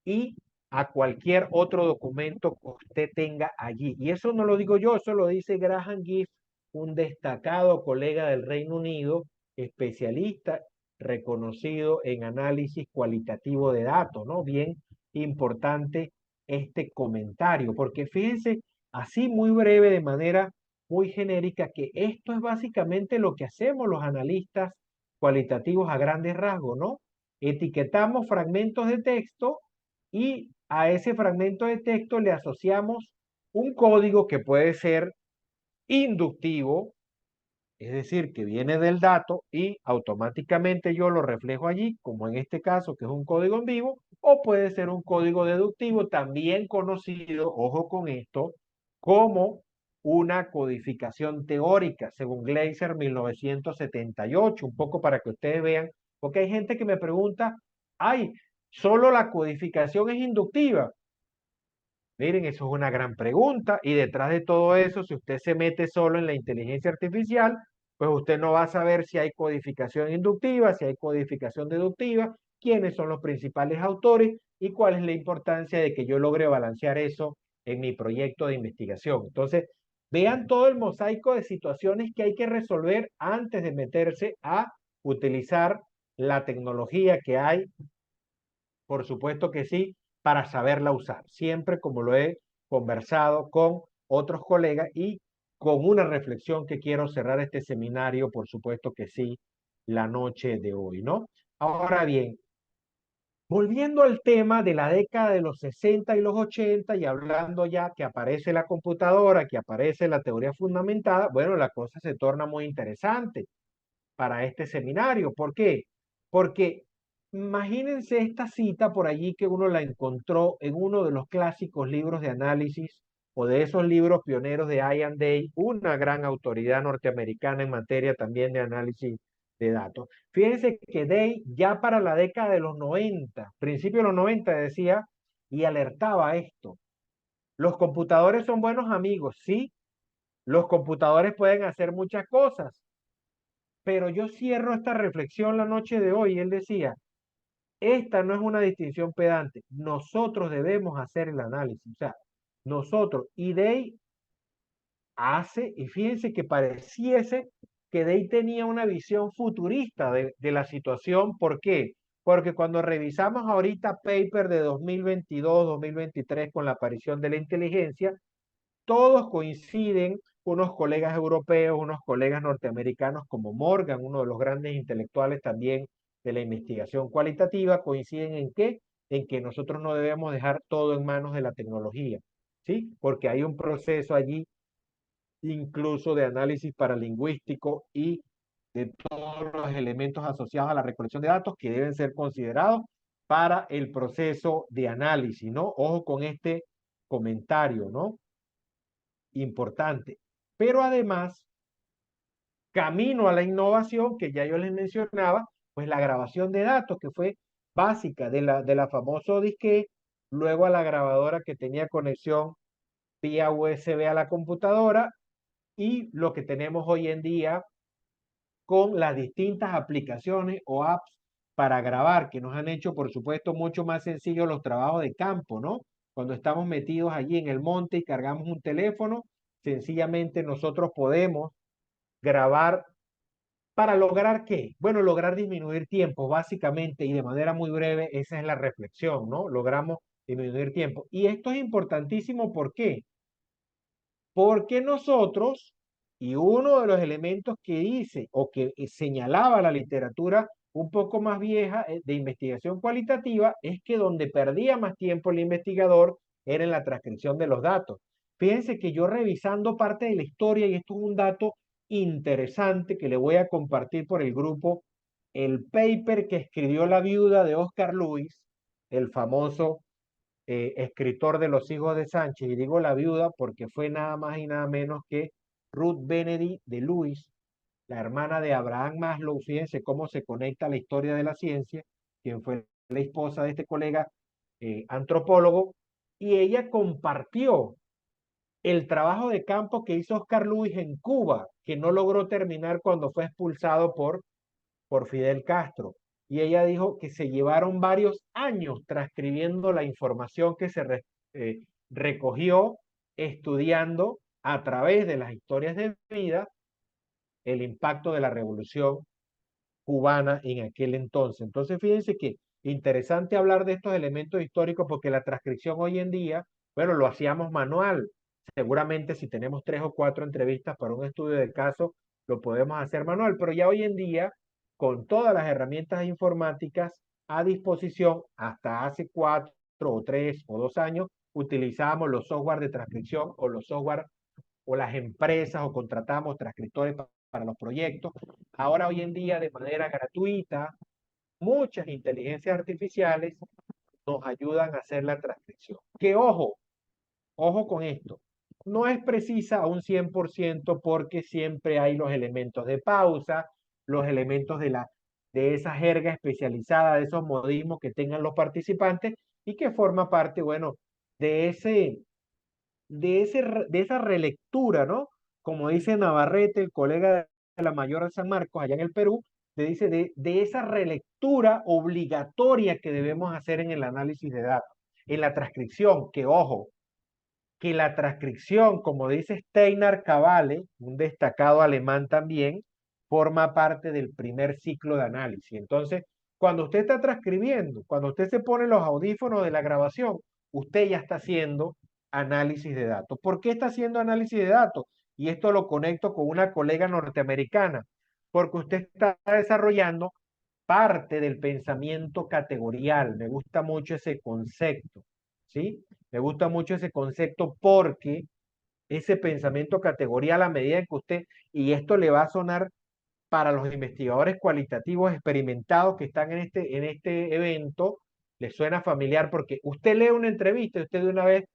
y a cualquier otro documento que usted tenga allí. Y eso no lo digo yo, eso lo dice Graham Gift, un destacado colega del Reino Unido, especialista reconocido en análisis cualitativo de datos, ¿no? Bien importante este comentario, porque fíjense, así muy breve, de manera muy genérica, que esto es básicamente lo que hacemos los analistas cualitativos a grandes rasgos, ¿no? Etiquetamos fragmentos de texto y a ese fragmento de texto le asociamos un código que puede ser inductivo, es decir, que viene del dato y automáticamente yo lo reflejo allí, como en este caso que es un código en vivo, o puede ser un código deductivo, también conocido, ojo con esto, como una codificación teórica, según Gleiser 1978, un poco para que ustedes vean, porque hay gente que me pregunta, ay, solo la codificación es inductiva. Miren, eso es una gran pregunta y detrás de todo eso, si usted se mete solo en la inteligencia artificial, pues usted no va a saber si hay codificación inductiva, si hay codificación deductiva, quiénes son los principales autores y cuál es la importancia de que yo logre balancear eso en mi proyecto de investigación. Entonces, vean todo el mosaico de situaciones que hay que resolver antes de meterse a utilizar la tecnología que hay, por supuesto que sí, para saberla usar. Siempre como lo he conversado con otros colegas y con una reflexión que quiero cerrar este seminario, por supuesto que sí, la noche de hoy, ¿no? Ahora bien, volviendo al tema de la década de los 60 y los 80 y hablando ya que aparece la computadora, que aparece la teoría fundamentada, bueno, la cosa se torna muy interesante para este seminario. ¿Por qué? Porque imagínense esta cita por allí que uno la encontró en uno de los clásicos libros de análisis o de esos libros pioneros de Ian Day, una gran autoridad norteamericana en materia también de análisis de datos. Fíjense que Day ya para la década de los 90, principio de los 90 decía y alertaba a esto. Los computadores son buenos amigos, sí, los computadores pueden hacer muchas cosas, pero yo cierro esta reflexión la noche de hoy. Él decía, esta no es una distinción pedante, nosotros debemos hacer el análisis, o sea, nosotros, y Day hace, y fíjense que pareciese que Day tenía una visión futurista de la situación. ¿Por qué? Porque cuando revisamos ahorita paper de 2022, 2023 con la aparición de la inteligencia, todos coinciden, unos colegas europeos, unos colegas norteamericanos como Morgan, uno de los grandes intelectuales también de la investigación cualitativa, coinciden en qué, en que nosotros no debemos dejar todo en manos de la tecnología, ¿sí? Porque hay un proceso allí incluso de análisis paralingüístico y de todos los elementos asociados a la recolección de datos que deben ser considerados para el proceso de análisis, ¿no? Ojo con este comentario, ¿no? Importante. Pero además, camino a la innovación, que ya yo les mencionaba, pues la grabación de datos, que fue básica de la famoso disquete, luego a la grabadora que tenía conexión vía USB a la computadora y lo que tenemos hoy en día con las distintas aplicaciones o apps para grabar, que nos han hecho, por supuesto, mucho más sencillos los trabajos de campo, ¿no? Cuando estamos metidos allí en el monte y cargamos un teléfono, sencillamente nosotros podemos grabar para lograr qué? Bueno, lograr disminuir tiempo, básicamente, y de manera muy breve, esa es la reflexión, ¿no? Logramos disminuir tiempo. Y esto es importantísimo, ¿por qué? Porque nosotros Y uno de los elementos que dice o que señalaba la literatura un poco más vieja de investigación cualitativa es que donde perdía más tiempo el investigador era en la transcripción de los datos. Fíjense que yo revisando parte de la historia, y esto es un dato interesante que le voy a compartir por el grupo, el paper que escribió la viuda de Oscar Luis, el famoso escritor de Los Hijos de Sánchez, y digo la viuda porque fue nada más y nada menos que Ruth Benedict de Lewis, la hermana de Abraham Maslow. Fíjense cómo se conecta la historia de la ciencia, quien fue la esposa de este colega antropólogo, y ella compartió el trabajo de campo que hizo Oscar Luis en Cuba, que no logró terminar cuando fue expulsado por Fidel Castro. Y ella dijo que se llevaron varios años transcribiendo la información que se recogió estudiando a través de las historias de vida el impacto de la revolución cubana en aquel entonces. Entonces, fíjense que interesante hablar de estos elementos históricos porque la transcripción hoy en día, bueno, lo hacíamos manual. Seguramente si tenemos 3 o 4 entrevistas para un estudio del caso, lo podemos hacer manual, pero ya hoy en día, con todas las herramientas informáticas a disposición, hasta hace 4 o 3 o 2 años, utilizábamos los software de transcripción o los software o las empresas o contratamos transcriptores para los proyectos. Ahora, hoy en día, de manera gratuita, muchas inteligencias artificiales nos ayudan a hacer la transcripción. Que ojo, ojo con esto, no es precisa a un 100% porque siempre hay los elementos de pausa, los elementos de esa jerga especializada, de esos modismos que tengan los participantes y que forma parte, bueno, de de esa relectura, ¿no? Como dice Navarrete, el colega de la Mayor de San Marcos, allá en el Perú, te dice de esa relectura obligatoria que debemos hacer en el análisis de datos, en la transcripción, que ojo, que la transcripción, como dice Steinar Cavale, un destacado alemán también, forma parte del primer ciclo de análisis. Entonces, cuando usted está transcribiendo, cuando usted se pone los audífonos de la grabación, usted ya está haciendo análisis de datos. ¿Por qué está haciendo análisis de datos? Y esto lo conecto con una colega norteamericana, porque usted está desarrollando parte del pensamiento categorial. Me gusta mucho ese concepto, ¿sí? Me gusta mucho ese concepto porque ese pensamiento categorial a medida que usted, y esto le va a sonar para los investigadores cualitativos experimentados que están en este evento, les suena familiar porque usted lee una entrevista y usted de una vez,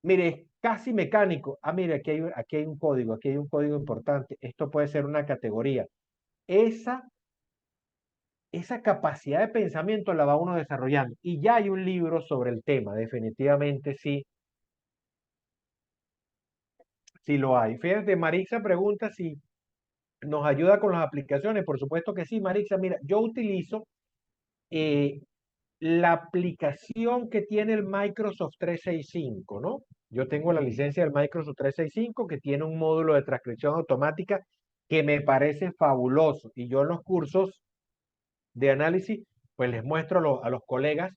mire, es casi mecánico. Ah, mire, aquí hay un código, aquí hay un código importante. Esto puede ser una categoría. Esa esa capacidad de pensamiento la va uno desarrollando. Y ya hay un libro sobre el tema, definitivamente sí, sí lo hay. Fíjate, Marixa pregunta si nos ayuda con las aplicaciones. Por supuesto que sí, Marixa. Mira, yo utilizo eh, la aplicación que tiene el Microsoft 365, ¿no? Yo tengo la licencia del Microsoft 365 que tiene un módulo de transcripción automática que me parece fabuloso. Y yo en los cursos de análisis, pues les muestro a los colegas.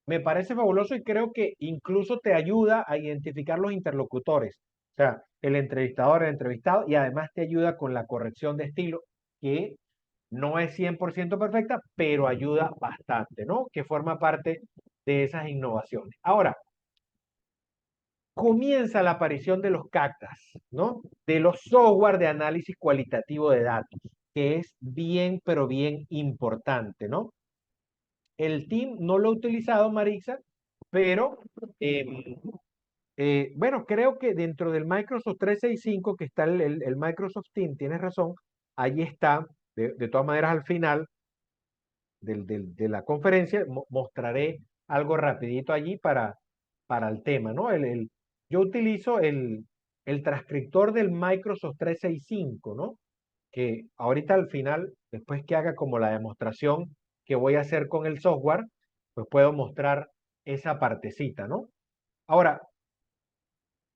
Me parece fabuloso y creo que incluso te ayuda a identificar los interlocutores. O sea, el entrevistador, el entrevistado, y además te ayuda con la corrección de estilo, que no es 100% perfecta, pero ayuda bastante, ¿no? Que forma parte de esas innovaciones. Ahora, comienza la aparición de los CACTAs, ¿no? De los software de análisis cualitativo de datos, que es bien, pero bien importante, ¿no? El team no lo ha utilizado, Marisa, pero bueno, creo que dentro del Microsoft 365, que está el Microsoft Team, tienes razón, allí está, de todas maneras al final de la conferencia, mostraré algo rapidito allí para el tema, ¿no? Yo utilizo el transcriptor del Microsoft 365, ¿no? Que ahorita al final, después que haga como la demostración que voy a hacer con el software, pues puedo mostrar esa partecita, ¿no? Ahora,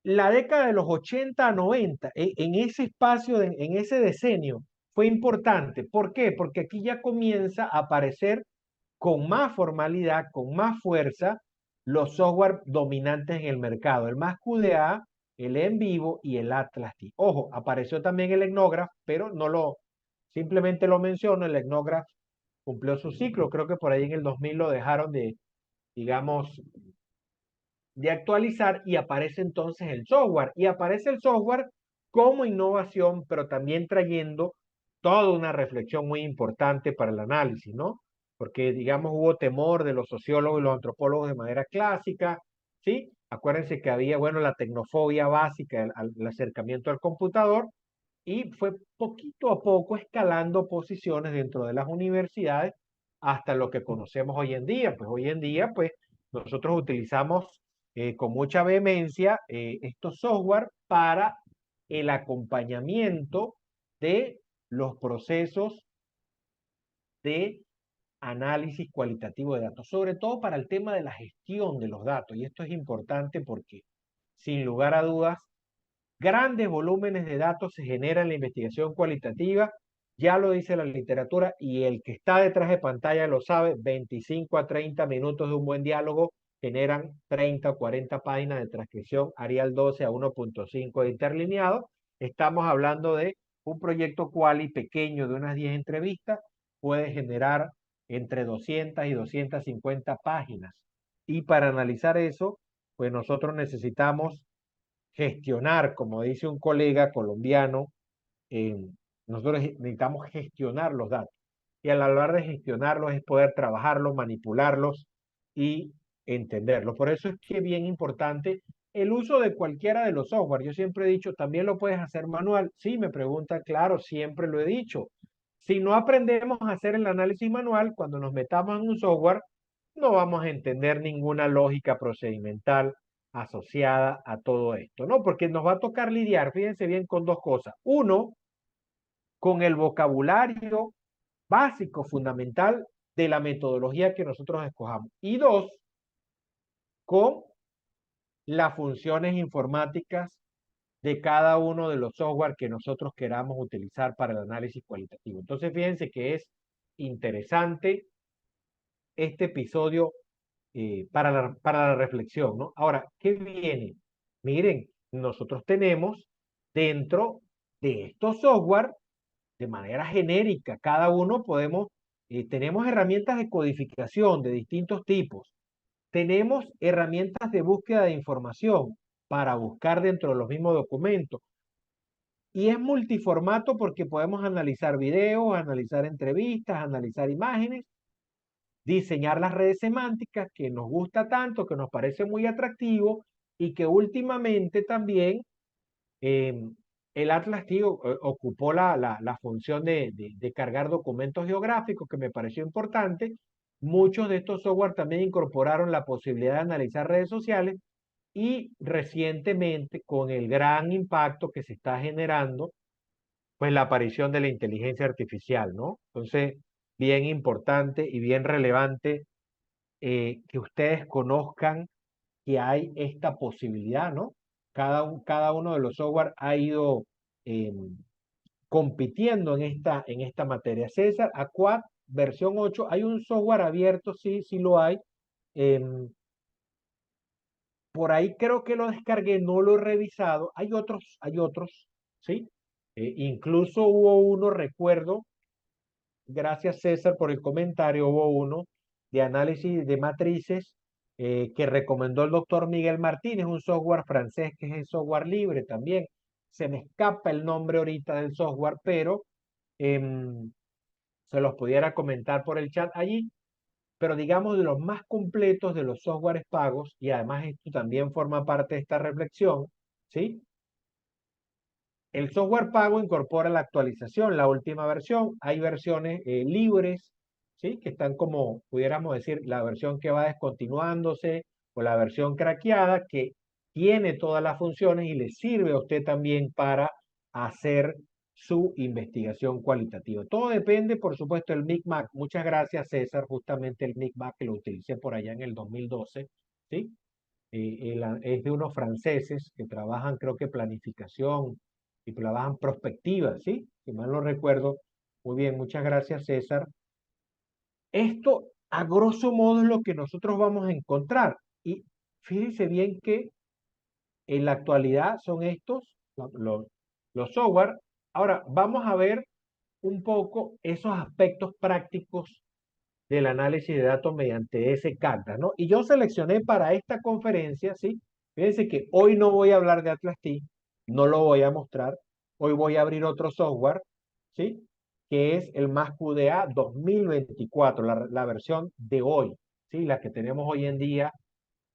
la década de los 80 a 90, en ese espacio, en ese decenio, fue importante. ¿Por qué? Porque aquí ya comienza a aparecer con más formalidad, con más fuerza, los software dominantes en el mercado. El más QDA el En Vivo y el Atlas T. Ojo, apareció también el Ethnograph, pero simplemente lo menciono, el Ethnograph cumplió su ciclo, creo que por ahí en el 2000 lo dejaron digamos, de actualizar y aparece entonces el software. Y aparece el software como innovación, pero también trayendo toda una reflexión muy importante para el análisis, ¿no? Porque, digamos, hubo temor de los sociólogos y los antropólogos de manera clásica, ¿sí? Acuérdense que había, bueno, la tecnofobia básica, el acercamiento al computador, y fue poquito a poco escalando posiciones dentro de las universidades hasta lo que conocemos hoy en día. Pues hoy en día, pues nosotros utilizamos con mucha vehemencia estos software para el acompañamiento de los procesos de análisis cualitativo de datos, sobre todo para el tema de la gestión de los datos. Y esto es importante porque, sin lugar a dudas, grandes volúmenes de datos se generan en la investigación cualitativa, ya lo dice la literatura y el que está detrás de pantalla lo sabe, 25 a 30 minutos de un buen diálogo generan 30 o 40 páginas de transcripción Arial 12 a 1.5 de interlineado. Estamos hablando de un proyecto quali pequeño de unas 10 entrevistas, puede generar entre 200 y 250 páginas. Y para analizar eso, pues nosotros necesitamos gestionar, como dice un colega colombiano, eh, nosotros necesitamos gestionar los datos. Y al hablar de gestionarlos es poder trabajarlos, manipularlos y entenderlos. Por eso es que es bien importante el uso de cualquiera de los software. Yo siempre he dicho, también lo puedes hacer manual. Sí, me pregunta, claro, siempre lo he dicho. Si no aprendemos a hacer el análisis manual, cuando nos metamos en un software, no vamos a entender ninguna lógica procedimental asociada a todo esto, ¿no? Porque nos va a tocar lidiar, fíjense bien, con dos cosas. Uno, con el vocabulario básico, fundamental de la metodología que nosotros escojamos. Y dos, con las funciones informáticas de cada uno de los software que nosotros queramos utilizar para el análisis cualitativo. Entonces, fíjense que es interesante este episodio para la reflexión, ¿no? Ahora, ¿qué viene? Miren, nosotros tenemos dentro de estos software, de manera genérica, cada uno tenemos herramientas de codificación de distintos tipos. Tenemos herramientas de búsqueda de información para buscar dentro de los mismos documentos. Y es multiformato porque podemos analizar videos, analizar entrevistas, analizar imágenes, diseñar las redes semánticas que nos gusta tanto, que nos parece muy atractivo y que últimamente también eh, el Atlas TIO ocupó la función de cargar documentos geográficos, que me pareció importante. Muchos de estos software también incorporaron la posibilidad de analizar redes sociales y recientemente, con el gran impacto que se está generando, pues la aparición de la inteligencia artificial, ¿no? Entonces, bien importante y bien relevante que ustedes conozcan que hay esta posibilidad, ¿no? Cada uno de los software ha ido eh, compitiendo en esta materia. César, Aquad, versión 8, hay un software abierto, sí, sí lo hay. Em, por ahí creo que lo descargué, no lo he revisado. Hay otros, ¿sí? Incluso hubo uno, recuerdo, gracias César por el comentario, hubo uno de análisis de matrices que recomendó el doctor Miguel Martínez, un software francés que es el software libre también. Se me escapa el nombre ahorita del software, pero em, se los pudiera comentar por el chat allí. Pero digamos de los más completos de los softwares pagos, y además esto también forma parte de esta reflexión, ¿sí? El software pago incorpora la actualización, la última versión. Hay versiones libres, ¿sí? Que están como, pudiéramos decir, la versión que va descontinuándose o la versión craqueada que tiene todas las funciones y le sirve a usted también para hacer su investigación cualitativa. Todo depende, por supuesto, del MICMAC. Muchas gracias, César. Justamente el MICMAC que lo utilicé por allá en el 2012, ¿sí? Es de unos franceses que trabajan, creo que planificación y trabajan prospectiva, ¿sí? Si mal no recuerdo. Muy bien, muchas gracias, César. Esto, a grosso modo, es lo que nosotros vamos a encontrar. Y fíjense bien que en la actualidad son estos, los software. Ahora, vamos a ver un poco esos aspectos prácticos del análisis de datos mediante ese CACDA, ¿no? Y yo seleccioné para esta conferencia, ¿sí? Fíjense que hoy no voy a hablar de Atlas T, no lo voy a mostrar. Hoy voy a abrir otro software, ¿sí? Que es el MASQDA 2024, la versión de hoy, ¿sí? La que tenemos hoy en día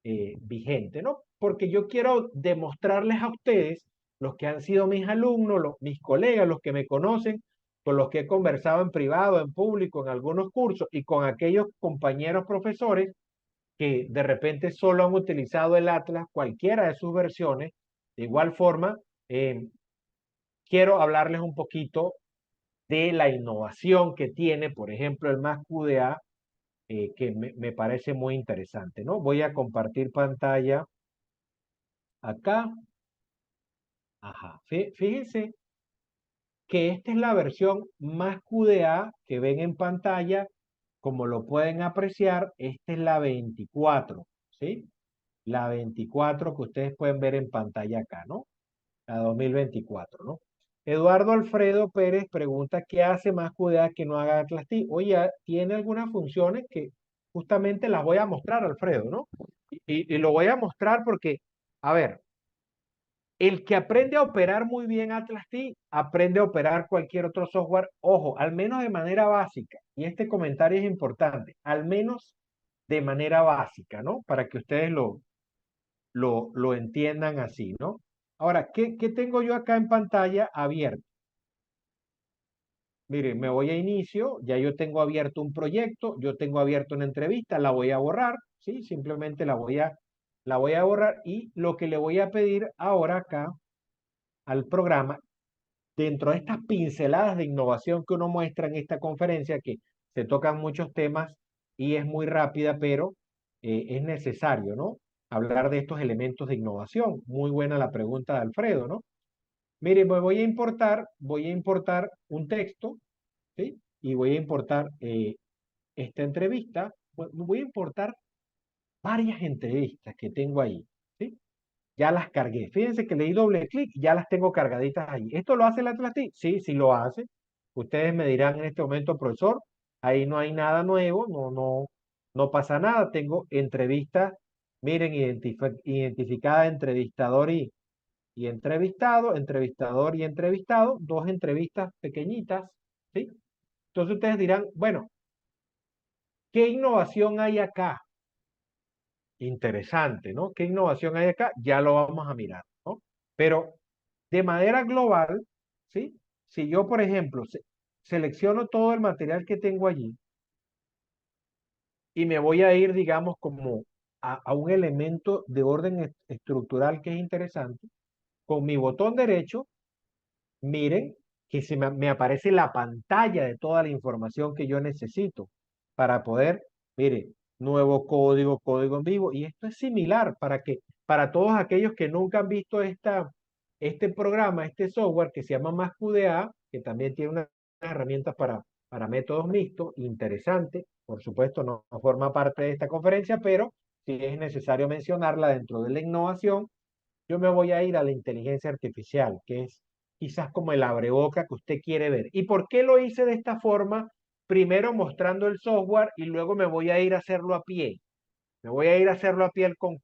vigente, ¿no? Porque yo quiero demostrarles a ustedes, los que han sido mis alumnos, mis colegas, los que me conocen, con los que he conversado en privado, en público, en algunos cursos, y con aquellos compañeros profesores que de repente solo han utilizado el Atlas, cualquiera de sus versiones. De igual forma, quiero hablarles un poquito de la innovación que tiene, por ejemplo, el MASQDA, que me parece muy interesante, ¿no? Voy a compartir pantalla acá. Ajá. Fíjense que esta es la versión más QDA que ven en pantalla. Como lo pueden apreciar, esta es la 24, ¿sí? La 24 que ustedes pueden ver en pantalla acá, ¿no? La 2024, ¿no? Eduardo Alfredo Pérez pregunta, ¿qué hace más QDA que no haga Atlas T? Oye, tiene algunas funciones que justamente las voy a mostrar, Alfredo, ¿no? Y lo voy a mostrar porque, a ver, el que aprende a operar muy bien Atlas T, aprende a operar cualquier otro software, ojo, al menos de manera básica. Y este comentario es importante, al menos de manera básica, ¿no? Para que ustedes lo entiendan así, ¿no? Ahora, ¿qué tengo yo acá en pantalla abierto? Miren, me voy a inicio, ya yo tengo abierto un proyecto, yo tengo abierto una entrevista, la voy a borrar, ¿sí? Simplemente la voy a borrar y lo que le voy a pedir ahora acá al programa dentro de estas pinceladas de innovación que uno muestra en esta conferencia, que se tocan muchos temas y es muy rápida, pero es necesario, ¿no? Hablar de estos elementos de innovación. Muy buena la pregunta de Alfredo, ¿no? Mire, me voy a importar un texto, ¿sí? Y voy a importar esta entrevista. Voy a importar varias entrevistas que tengo ahí, ¿sí? Ya las cargué. Fíjense que le di doble clic y ya las tengo cargaditas ahí. ¿Esto lo hace el Atlas T? Sí, sí lo hace. Ustedes me dirán en este momento, profesor, ahí no hay nada nuevo, no pasa nada. Tengo entrevistas, miren, identificada entrevistador y entrevistado, entrevistador y entrevistado, dos entrevistas pequeñitas, ¿sí? Entonces ustedes dirán, bueno, ¿qué innovación hay acá? Interesante, ¿no? ¿Qué innovación hay acá? Ya lo vamos a mirar, ¿no? Pero de manera global, ¿sí? Si yo, por ejemplo, selecciono todo el material que tengo allí y me voy a ir, digamos, como a un elemento de orden estructural que es interesante, con mi botón derecho, miren que me aparece la pantalla de toda la información que yo necesito para poder, mire, nuevo código, código en vivo. Y esto es similar para todos aquellos que nunca han visto este programa, este software que se llama MassQDA, que también tiene unas herramientas para métodos mixtos, interesante. Por supuesto, no forma parte de esta conferencia, pero si es necesario mencionarla dentro de la innovación, yo me voy a ir a la inteligencia artificial, que es quizás como el abreboca que usted quiere ver. ¿Y por qué lo hice de esta forma? Primero mostrando el software y luego me voy a ir a hacerlo a pie. Me voy a ir a hacerlo a pie con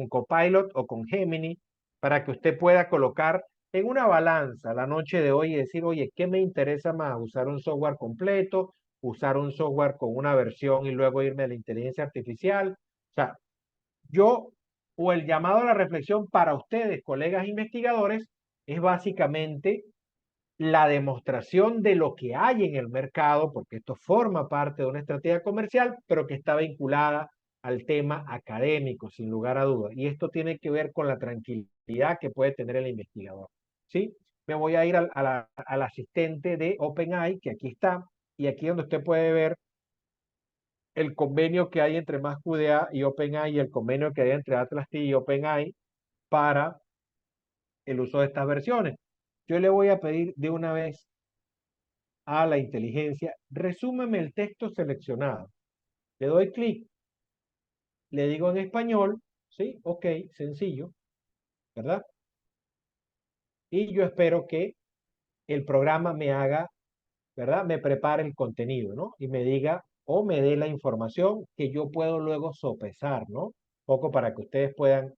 Copilot o con Gemini para que usted pueda colocar en una balanza la noche de hoy y decir, oye, ¿qué me interesa más? ¿Usar un software completo? ¿Usar un software con una versión y luego irme a la inteligencia artificial? O sea, yo, o el llamado a la reflexión para ustedes, colegas investigadores, es básicamente la demostración de lo que hay en el mercado, porque esto forma parte de una estrategia comercial, pero que está vinculada al tema académico, sin lugar a dudas. Y esto tiene que ver con la tranquilidad que puede tener el investigador. ¿Sí? Me voy a ir al asistente de OpenAI, que aquí está, y aquí donde usted puede ver el convenio que hay entre MassQDA y OpenAI y el convenio que hay entre Atlas T y OpenAI para el uso de estas versiones. Yo le voy a pedir de una vez a la inteligencia, resúmeme el texto seleccionado. Le doy clic, le digo en español, ¿sí? Ok, sencillo. ¿verdad? Y yo espero que el programa me haga, ¿verdad? Me prepare el contenido, ¿no? Y me diga o me dé la información que yo puedo luego sopesar, ¿no? Un poco para que ustedes puedan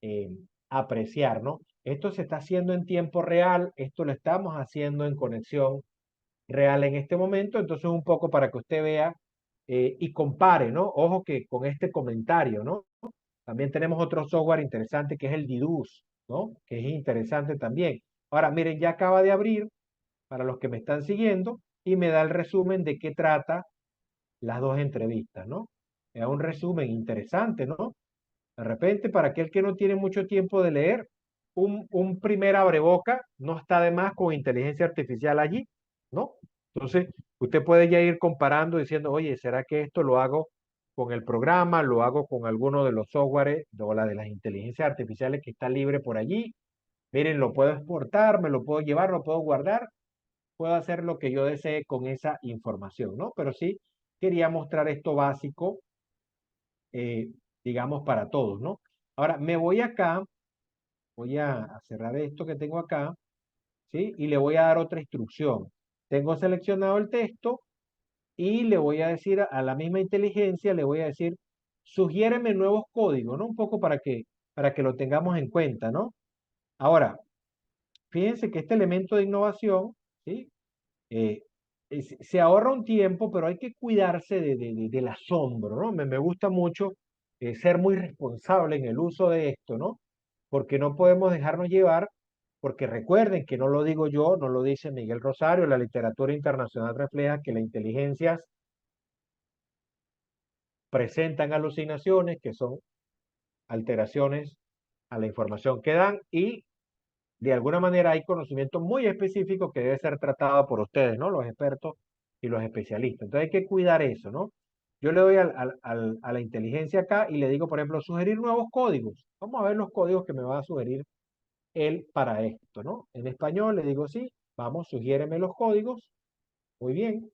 eh, apreciar, ¿no? Esto se está haciendo en tiempo real, esto lo estamos haciendo en conexión real en este momento, entonces un poco para que usted vea y compare, ¿no? Ojo que con este comentario, ¿no? También tenemos otro software interesante que es el Didus, ¿no? Que es interesante también. Ahora, miren, ya acaba de abrir para los que me están siguiendo y me da el resumen de qué trata las dos entrevistas, ¿no? Es un resumen interesante, ¿no? De repente, para aquel que no tiene mucho tiempo de leer, un primer abreboca no está de más con inteligencia artificial allí, ¿no? Entonces, usted puede ya ir comparando diciendo, oye, ¿será que esto lo hago con el programa, lo hago con alguno de los softwares o la de las inteligencias artificiales que está libre por allí? Miren, lo puedo exportar, me lo puedo llevar, lo puedo guardar, puedo hacer lo que yo desee con esa información, ¿no? Pero sí quería mostrar esto básico, eh, digamos, para todos, ¿no? Ahora, me voy acá, voy a cerrar esto que tengo acá, ¿sí? Y le voy a dar otra instrucción. Tengo seleccionado el texto y le voy a decir a la misma inteligencia, le voy a decir, sugiéreme nuevos códigos, ¿no? Un poco para que lo tengamos en cuenta, ¿no? Ahora, fíjense que este elemento de innovación, ¿sí? eh, se ahorra un tiempo, pero hay que cuidarse del asombro, ¿no? Me gusta mucho ser muy responsable en el uso de esto, ¿no? Porque no podemos dejarnos llevar, porque recuerden que no lo digo yo, no lo dice Miguel Rosario, la literatura internacional refleja que las inteligencias presentan alucinaciones, que son alteraciones a la información que dan y de alguna manera hay conocimiento muy específico que debe ser tratado por ustedes, ¿no? Los expertos y los especialistas. Entonces hay que cuidar eso, ¿no? Yo le doy a la inteligencia acá y le digo, por ejemplo, sugerir nuevos códigos. Vamos a ver los códigos que me va a sugerir él para esto, ¿no? En español le digo, sí, vamos, sugiéreme los códigos. Muy bien.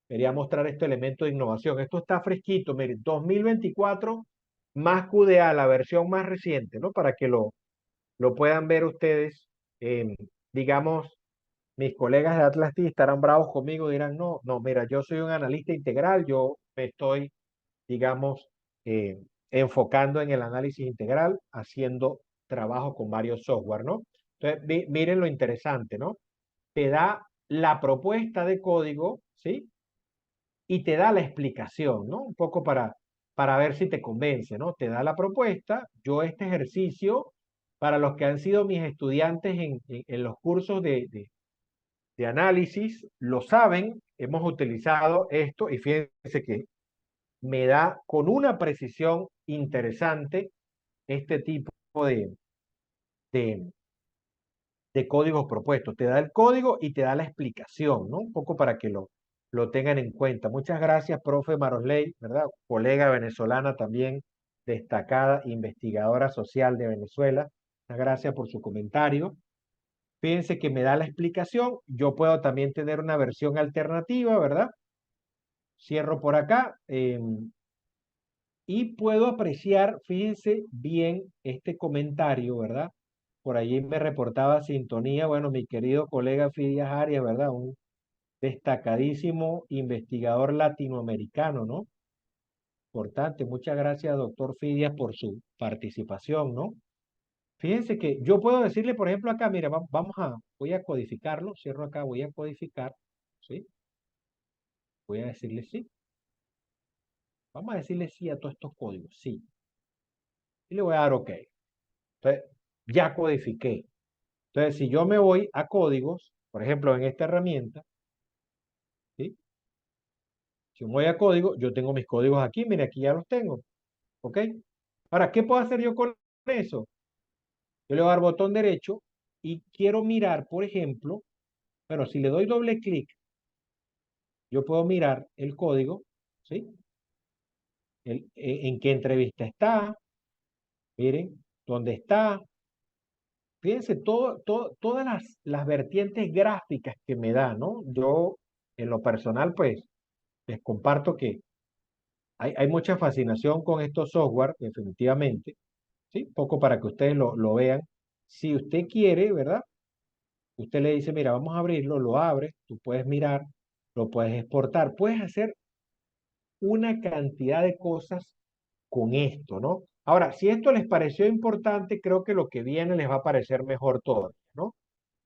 Quería mostrar este elemento de innovación. Esto está fresquito, miren, 2024 más QDA, la versión más reciente, ¿no? Para que lo puedan ver ustedes. Digamos, mis colegas de Atlas T estarán bravos conmigo, dirán, no, no, mira, yo soy un analista integral, yo me estoy, digamos, eh, enfocando en el análisis integral, haciendo trabajo con varios software, ¿no? Entonces, miren lo interesante, ¿no? Te da la propuesta de código, ¿sí? Y te da la explicación, ¿no? Un poco para ver si te convence, ¿no? Te da la propuesta. Yo este ejercicio, para los que han sido mis estudiantes en los cursos de análisis, lo saben, hemos utilizado esto y fíjense que me da con una precisión interesante este tipo de, de códigos propuestos. Te da el código y te da la explicación, ¿no? Un poco para que lo tengan en cuenta. Muchas gracias, profe Marosley, ¿verdad? Colega venezolana también, destacada investigadora social de Venezuela. Muchas gracias por su comentario. Fíjense que me da la explicación. Yo puedo también tener una versión alternativa, ¿verdad? Cierro por acá y puedo apreciar, fíjense bien este comentario, ¿verdad? Por allí me reportaba sintonía, bueno, mi querido colega Fidias Arias, ¿verdad? Un destacadísimo investigador latinoamericano, ¿no? Importante, muchas gracias, doctor Fidias, por su participación, ¿no? Fíjense que yo puedo decirle, por ejemplo, acá, mira, voy a codificarlo, cierro acá, voy a codificar, ¿sí? Voy a decirle sí. Vamos a decirle sí a todos estos códigos, sí. Y le voy a dar OK. Entonces, ya codifiqué. Entonces, si yo me voy a códigos, por ejemplo, en esta herramienta, ¿sí? Si me voy a código, yo tengo mis códigos aquí, mire, aquí ya los tengo, ¿ok? Ahora, ¿qué puedo hacer yo con eso? Yo le voy a dar botón derecho y quiero mirar, por ejemplo, bueno, si le doy doble clic, yo puedo mirar el código, ¿sí? En qué entrevista está, miren, dónde está. Fíjense, todas las vertientes gráficas que me da, ¿no? Yo, en lo personal, pues, les comparto que hay mucha fascinación con estos software, definitivamente, ¿sí? Poco para que ustedes lo vean. Si usted quiere, ¿verdad? Usted le dice, mira, vamos a abrirlo, lo abre, tú puedes mirar, lo puedes exportar, puedes hacer una cantidad de cosas con esto, ¿no? Ahora, si esto les pareció importante, creo que lo que viene les va a parecer mejor todo, ¿no?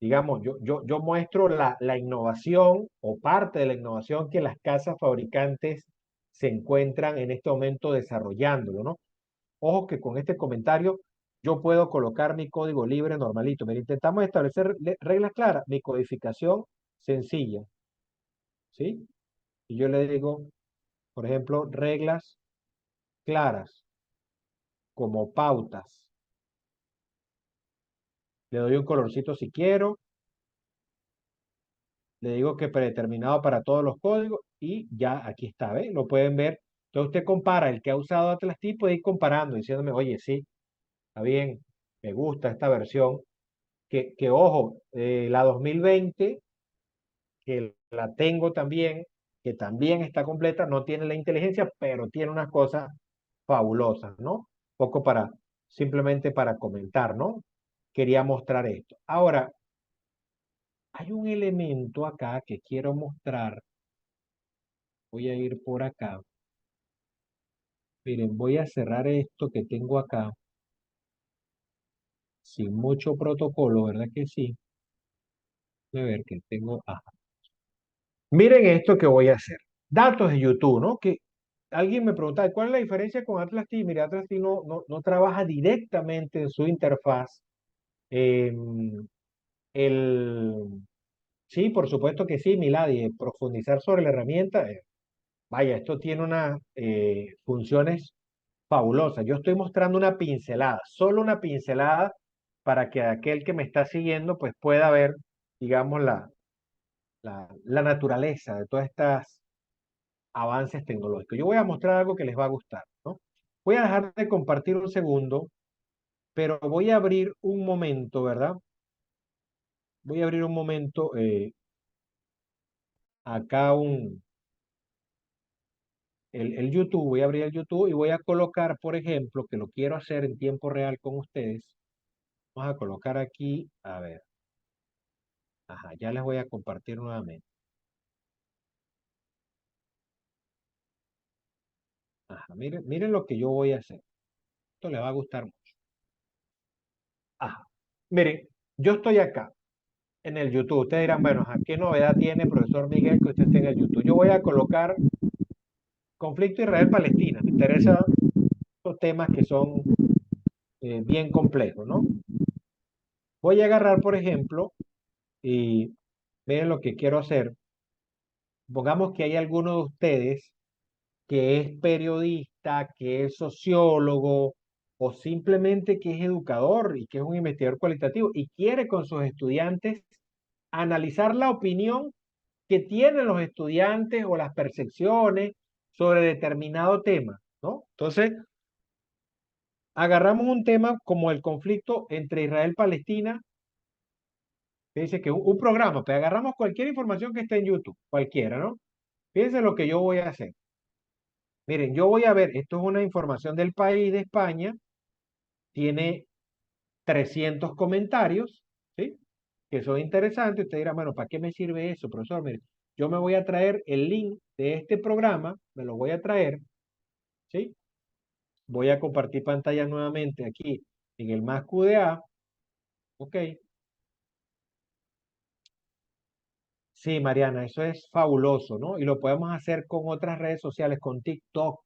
Digamos, yo muestro la innovación o parte de la innovación que las casas fabricantes se encuentran en este momento desarrollándolo, ¿no? Ojo que con este comentario yo puedo colocar mi código libre normalito. Mira, intentamos establecer reglas claras, mi codificación sencilla, ¿sí? Y yo le digo, por ejemplo, reglas claras como pautas. Le doy un colorcito si quiero, le digo que predeterminado para todos los códigos y ya aquí está, ¿ves? Lo pueden ver. Entonces usted compara el que ha usado Atlas T, puede ir comparando, diciéndome, oye, sí, está bien, me gusta esta versión. Que ojo, la 2020 que la tengo también, que también está completa, no tiene la inteligencia, pero tiene unas cosas fabulosas, ¿no? Poco para, simplemente para comentar, ¿no? Quería mostrar esto. Ahora, hay un elemento acá que quiero mostrar. Voy a ir por acá. Miren, voy a cerrar esto que tengo acá, sin mucho protocolo, ¿verdad que sí? A ver que tengo. Ajá. Miren esto que voy a hacer. Datos de YouTube, ¿no? Que alguien me preguntaba, ¿cuál es la diferencia con Atlas T? Mira, Atlas T no trabaja directamente en su interfaz. El, sí, por supuesto que sí, Milady, profundizar sobre la herramienta. Vaya, esto tiene unas funciones fabulosas. Yo estoy mostrando una pincelada, solo una pincelada para que aquel que me está siguiendo pues pueda ver, digamos, la naturaleza de todas estas avances tecnológicos. Yo voy a mostrar algo que les va a gustar, ¿no? Voy a dejar de compartir un segundo, pero voy a abrir un momento, ¿verdad? Voy a abrir un momento acá el YouTube, voy a abrir el YouTube y voy a colocar, por ejemplo, que lo quiero hacer en tiempo real con ustedes. Vamos a colocar aquí, a ver, ajá, ya les voy a compartir nuevamente. Ajá, miren lo que yo voy a hacer. Esto les va a gustar mucho. Ajá, miren, yo estoy acá en el YouTube. Ustedes dirán, bueno, ajá, ¿qué novedad tiene, profesor Miguel, que usted esté en el YouTube? Yo voy a colocar conflicto Israel-Palestina. Me interesan estos temas que son bien complejos, ¿no? Voy a agarrar, por ejemplo, y miren lo que quiero hacer. Pongamos que hay alguno de ustedes que es periodista, que es sociólogo o simplemente que es educador y que es un investigador cualitativo y quiere con sus estudiantes analizar la opinión que tienen los estudiantes o las percepciones sobre determinado tema, ¿no? Entonces, agarramos un tema como el conflicto entre Israel y Palestina, que dice que un programa, pero agarramos cualquier información que esté en YouTube, cualquiera, ¿no? Fíjense lo que yo voy a hacer. Miren, yo voy a ver, esto es una información del país de España, tiene 300 comentarios, ¿sí? Que son interesantes. Usted dirá, bueno, ¿para qué me sirve eso, profesor? Mire, yo me voy a traer el link de este programa, me lo voy a traer, ¿sí? Voy a compartir pantalla nuevamente aquí en el Más QDA, ¿ok? Sí, Mariana, eso es fabuloso, ¿no? Y lo podemos hacer con otras redes sociales, con TikTok.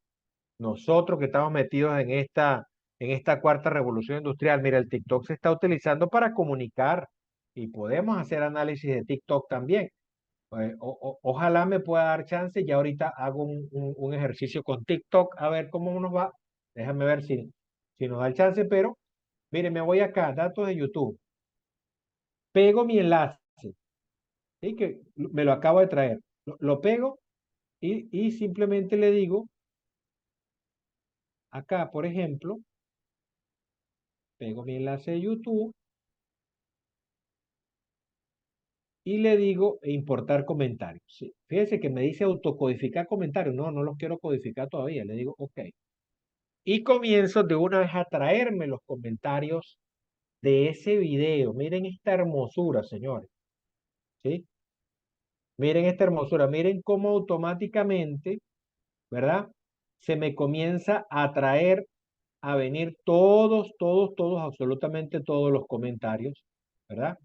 Nosotros que estamos metidos en esta cuarta revolución industrial, mira, el TikTok se está utilizando para comunicar y podemos hacer análisis de TikTok también. Ojalá me pueda dar chance, ya ahorita hago un ejercicio con TikTok a ver cómo nos va. Déjame ver si nos da el chance, pero mire, me voy acá, datos de YouTube, pego mi enlace, ¿sí? Que me lo acabo de traer, lo pego y simplemente le digo, acá, por ejemplo, pego mi enlace de YouTube y le digo importar comentarios. ¿Sí? Fíjese que me dice autocodificar comentarios. No los quiero codificar todavía. Le digo, ok. y comienzo de una vez a traerme los comentarios de ese video. Miren esta hermosura, señores. ¿Sí? Miren esta hermosura. Miren cómo automáticamente, ¿verdad? Se me comienza a traer, a venir todos, absolutamente todos los comentarios, ¿verdad?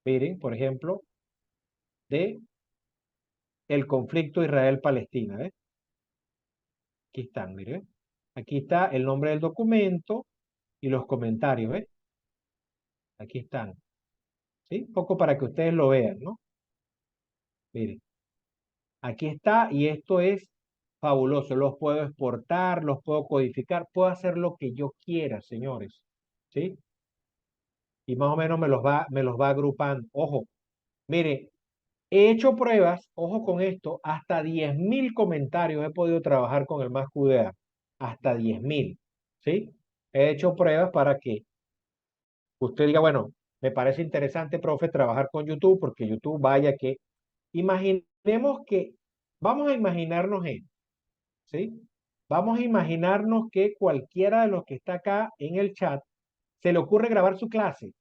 Miren, por ejemplo, de el conflicto Israel-Palestina, ¿ves? Aquí están, miren. Aquí está el nombre del documento y los comentarios, ¿ves? Aquí están, ¿sí? Un poco para que ustedes lo vean, ¿no? Miren, aquí está y esto es fabuloso. Los puedo exportar, los puedo codificar, puedo hacer lo que yo quiera, señores, ¿sí? Y más o menos me los va agrupando. Ojo, mire, he hecho pruebas, ojo con esto, hasta 10.000 comentarios he podido trabajar con el Más QDA, hasta 10.000, ¿sí? He hecho pruebas para que usted diga, bueno, me parece interesante, profe, trabajar con YouTube, porque YouTube, vaya que, imaginemos que, vamos a imaginarnos esto, ¿sí? Vamos a imaginarnos que cualquiera de los que está acá en el chat se le ocurre grabar su clase.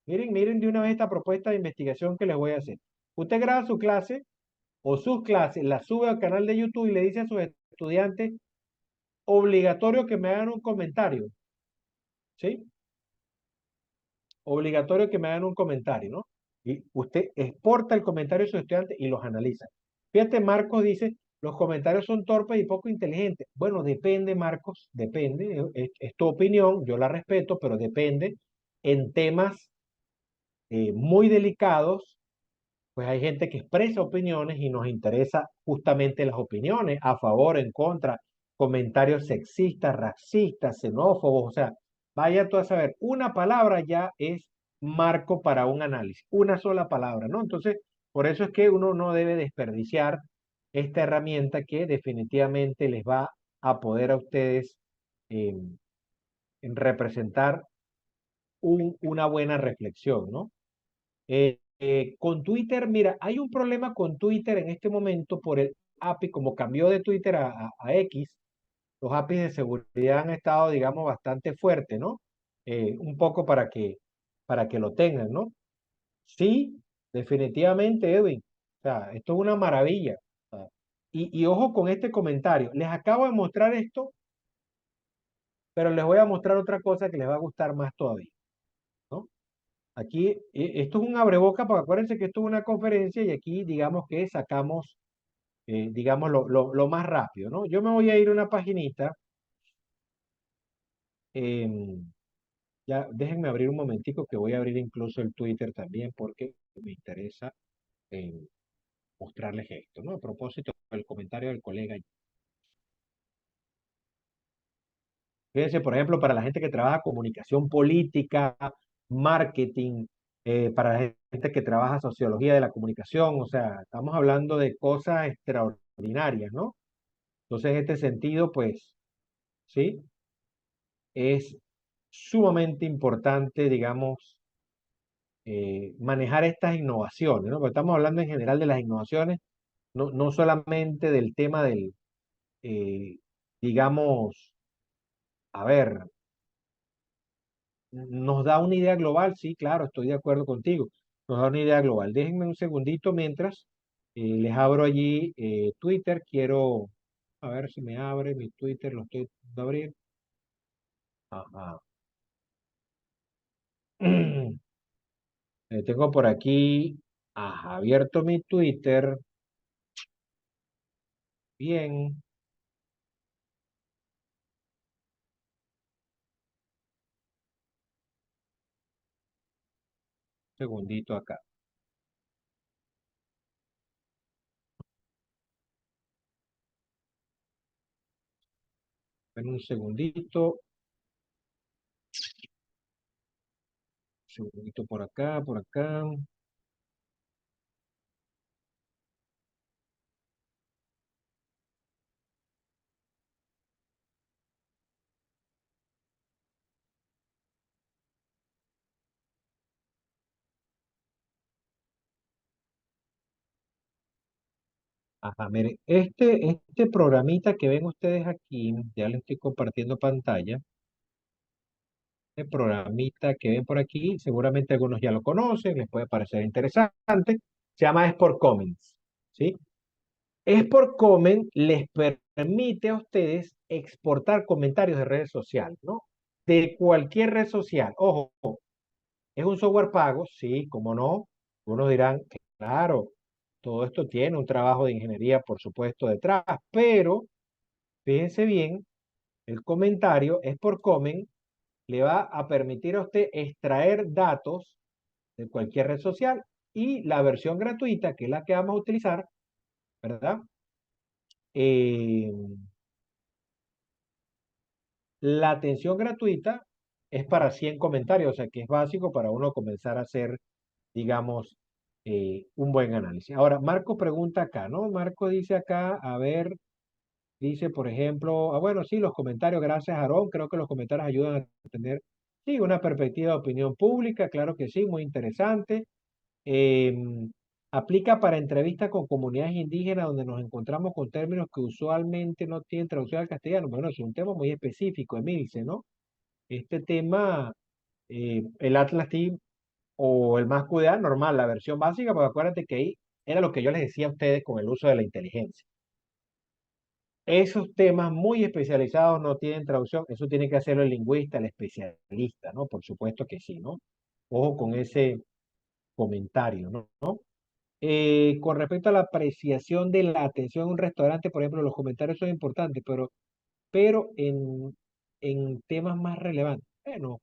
Miren de una vez esta propuesta de investigación que les voy a hacer. Usted graba su clase o sus clases, las sube al canal de YouTube y le dice a sus estudiantes, obligatorio que me hagan un comentario, ¿sí? Obligatorio que me hagan un comentario, ¿no? Y usted exporta el comentario de sus estudiantes y los analiza. Fíjate, Marcos dice, los comentarios son torpes y poco inteligentes. Bueno, depende, Marcos, depende, es tu opinión, yo la respeto, pero depende. En temas muy delicados, pues hay gente que expresa opiniones y nos interesa justamente las opiniones, a favor, en contra, comentarios sexistas, racistas, xenófobos, o sea, vaya tú a saber, una palabra ya es marco para un análisis, una sola palabra, ¿no? Entonces, por eso es que uno no debe desperdiciar esta herramienta que definitivamente les va a poder a ustedes eh, en representar una buena reflexión, ¿no? Con Twitter, mira, hay un problema con Twitter en este momento por el API, como cambió de Twitter a X, los APIs de seguridad han estado, digamos, bastante fuertes, ¿no? Un poco para que lo tengan, ¿no? Sí, definitivamente, Edwin. O sea, esto es una maravilla. O sea, y ojo con este comentario. Les acabo de mostrar esto, pero les voy a mostrar otra cosa que les va a gustar más todavía, ¿no? Aquí, esto es un abreboca, porque acuérdense que esto es una conferencia y aquí digamos que sacamos, digamos, lo más rápido, ¿no? Yo me voy a ir a una paginita, em, ya déjenme abrir un momentico que voy a abrir incluso el Twitter también porque me interesa mostrarles esto, ¿no? A propósito del comentario del colega. Fíjense, por ejemplo, para la gente que trabaja comunicación política, marketing, para la gente que trabaja sociología de la comunicación, o sea, estamos hablando de cosas extraordinarias, ¿no? Entonces, en este sentido, pues, sí, es sumamente importante, digamos, manejar estas innovaciones, ¿no? Porque estamos hablando en general de las innovaciones, no solamente del tema del, eh, digamos, a ver, nos da una idea global, sí, claro, estoy de acuerdo contigo, nos da una idea global. Déjenme un segundito mientras les abro allí Twitter, quiero, a ver si me abre mi Twitter, lo estoy tratando de abrir. Ajá. Tengo por aquí, ajá, abierto mi Twitter. Bien, segundito acá. En un segundito por acá, por acá. Ajá, mire, este programita que ven ustedes aquí, ya les estoy compartiendo pantalla. Este programita que ven por aquí, seguramente algunos ya lo conocen, les puede parecer interesante. Se llama Sport Comments, ¿sí? Sport Comment les permite a ustedes exportar comentarios de redes sociales, ¿no? De cualquier red social. Ojo, es un software pago, sí, cómo no. Unos dirán, claro, todo esto tiene un trabajo de ingeniería, por supuesto, detrás, pero fíjense bien, el comentario Sport Comment le va a permitir a usted extraer datos de cualquier red social y la versión gratuita, que es la que vamos a utilizar, ¿verdad? Eh, la atención gratuita es para 100 comentarios, o sea que es básico para uno comenzar a hacer, digamos, un buen análisis. Ahora, Marco pregunta acá, ¿no? Marco dice acá, a ver, dice, por ejemplo, bueno, sí, los comentarios, gracias, Aarón, creo que los comentarios ayudan a tener, sí, una perspectiva de opinión pública, claro que sí, muy interesante. Aplica para entrevistas con comunidades indígenas donde nos encontramos con términos que usualmente no tienen traducción al castellano. Bueno, es un tema muy específico, Emilce, ¿no? Este tema, el Atlas Team o el más QDA, normal, la versión básica, porque acuérdate que ahí era lo que yo les decía a ustedes con el uso de la inteligencia. Esos temas muy especializados no tienen traducción, eso tiene que hacerlo el lingüista, el especialista, ¿no? Por supuesto que sí, ¿no? Ojo con ese comentario, ¿no? Con respecto a la apreciación de la atención en un restaurante, por ejemplo, los comentarios son importantes, pero en temas más relevantes. Bueno,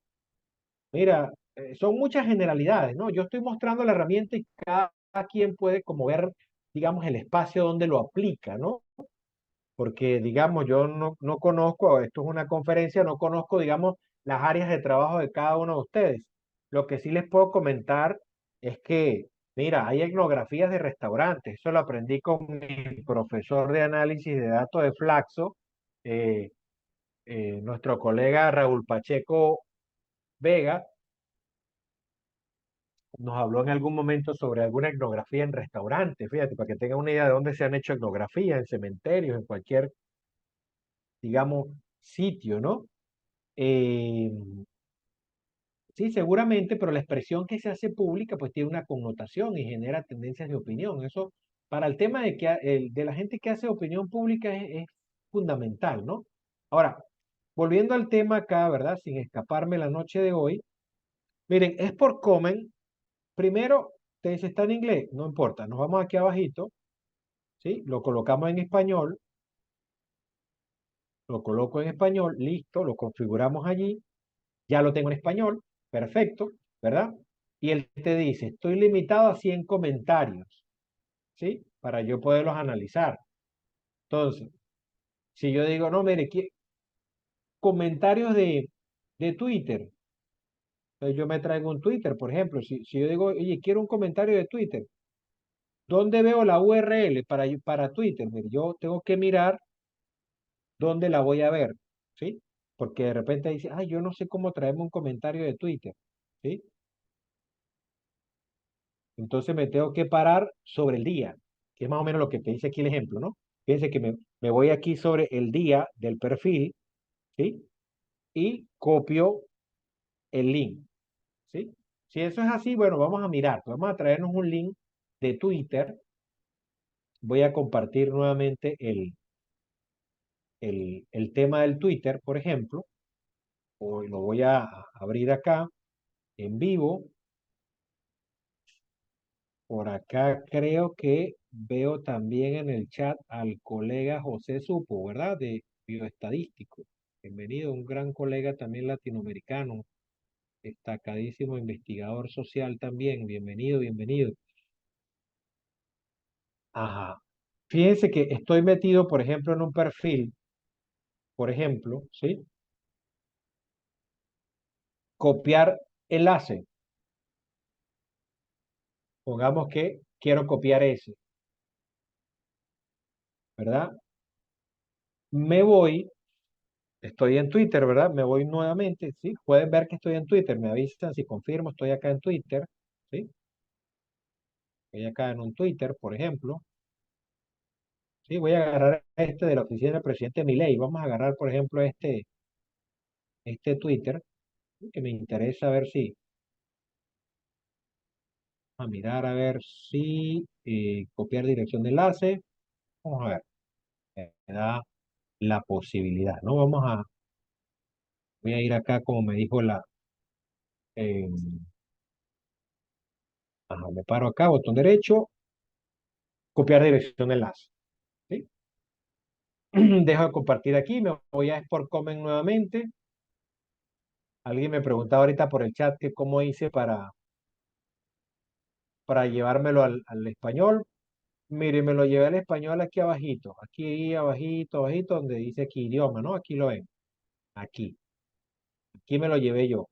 mira, son muchas generalidades, ¿no? Yo estoy mostrando la herramienta y cada quien puede como ver, digamos, el espacio donde lo aplica, ¿no? Porque, digamos, yo no conozco, esto es una conferencia, no conozco, digamos, las áreas de trabajo de cada uno de ustedes. Lo que sí les puedo comentar es que, mira, hay etnografías de restaurantes, eso lo aprendí con mi profesor de análisis de datos de Flaxo, eh, nuestro colega Raúl Pacheco Vega, nos habló en algún momento sobre alguna etnografía en restaurantes, fíjate, para que tengan una idea de dónde se han hecho etnografías, en cementerios, en cualquier, digamos, sitio, ¿no? Eh, sí, seguramente, pero la expresión que se hace pública pues tiene una connotación y genera tendencias de opinión. Eso, para el tema de, de la gente que hace opinión pública es fundamental, ¿no? Ahora, volviendo al tema acá, ¿verdad? Sin escaparme la noche de hoy. Miren, es por Comen. Primero, te dice está en inglés, no importa. Nos vamos aquí abajito, ¿sí? Lo colocamos en español, lo coloco en español, listo, lo configuramos allí. Ya lo tengo en español, perfecto, ¿verdad? Y él te dice, estoy limitado a 100 comentarios, ¿sí? Para yo poderlos analizar. Entonces, si yo digo, no, mire, comentarios de Twitter, entonces yo me traigo un Twitter, por ejemplo, si yo digo, oye, quiero un comentario de Twitter, ¿dónde veo la URL para Twitter? Mire, yo tengo que mirar dónde la voy a ver, ¿sí? Porque de repente dice, ay, yo no sé cómo traerme un comentario de Twitter, ¿sí? Entonces me tengo que parar sobre el día, que es más o menos lo que te dice aquí el ejemplo, ¿no? Fíjense que me voy aquí sobre el día del perfil, ¿sí? Y copio el link, ¿sí? Si eso es así, bueno, vamos a mirar, vamos a traernos un link de Twitter. Voy a compartir nuevamente el tema del Twitter, por ejemplo. Hoy lo voy a abrir acá en vivo. Por acá creo que veo también en el chat al colega José Supo, ¿verdad? De bioestadístico. Bienvenido, un gran colega también latinoamericano, destacadísimo investigador social también. Bienvenido, bienvenido. Ajá. Fíjense que estoy metido, por ejemplo, en un perfil, por ejemplo, ¿sí? Copiar enlace. Pongamos que quiero copiar ese, ¿verdad? Me voy. Estoy en Twitter, ¿verdad? Me voy nuevamente, ¿sí? Pueden ver que estoy en Twitter, me avisan si confirmo, estoy acá en Twitter, ¿sí? Estoy acá en un Twitter, por ejemplo. Sí, voy a agarrar este de la oficina del presidente Milei. Vamos a agarrar, por ejemplo, este Twitter, que me interesa ver si, a mirar a ver si copiar dirección de enlace. Vamos a ver, me da la posibilidad, ¿no? Voy a ir acá como me dijo eh, ajá, me paro acá, botón derecho, copiar dirección de enlace, ¿sí? Dejo de compartir aquí, me voy a Export Comment nuevamente. Alguien me preguntaba ahorita por el chat que cómo hice para llevármelo al español. Mire, me lo llevé al español aquí abajito, abajito, donde dice aquí idioma, ¿no? Aquí lo ven, aquí, aquí me lo llevé yo.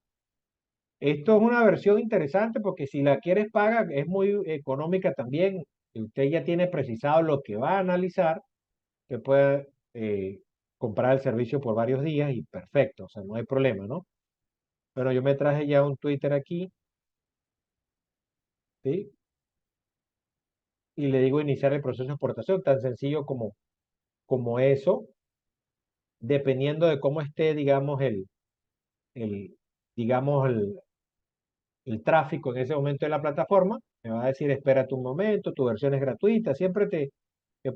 Esto es una versión interesante porque si la quieres paga, es muy económica también. Si usted ya tiene precisado lo que va a analizar, que puede comprar el servicio por varios días y perfecto, o sea, no hay problema, ¿no? Pero yo me traje ya un Twitter aquí, ¿sí? Y le digo iniciar el proceso de exportación, tan sencillo como eso, dependiendo de cómo esté, digamos, el, digamos, el tráfico en ese momento de la plataforma, me va a decir, espérate un momento, tu versión es gratuita, siempre te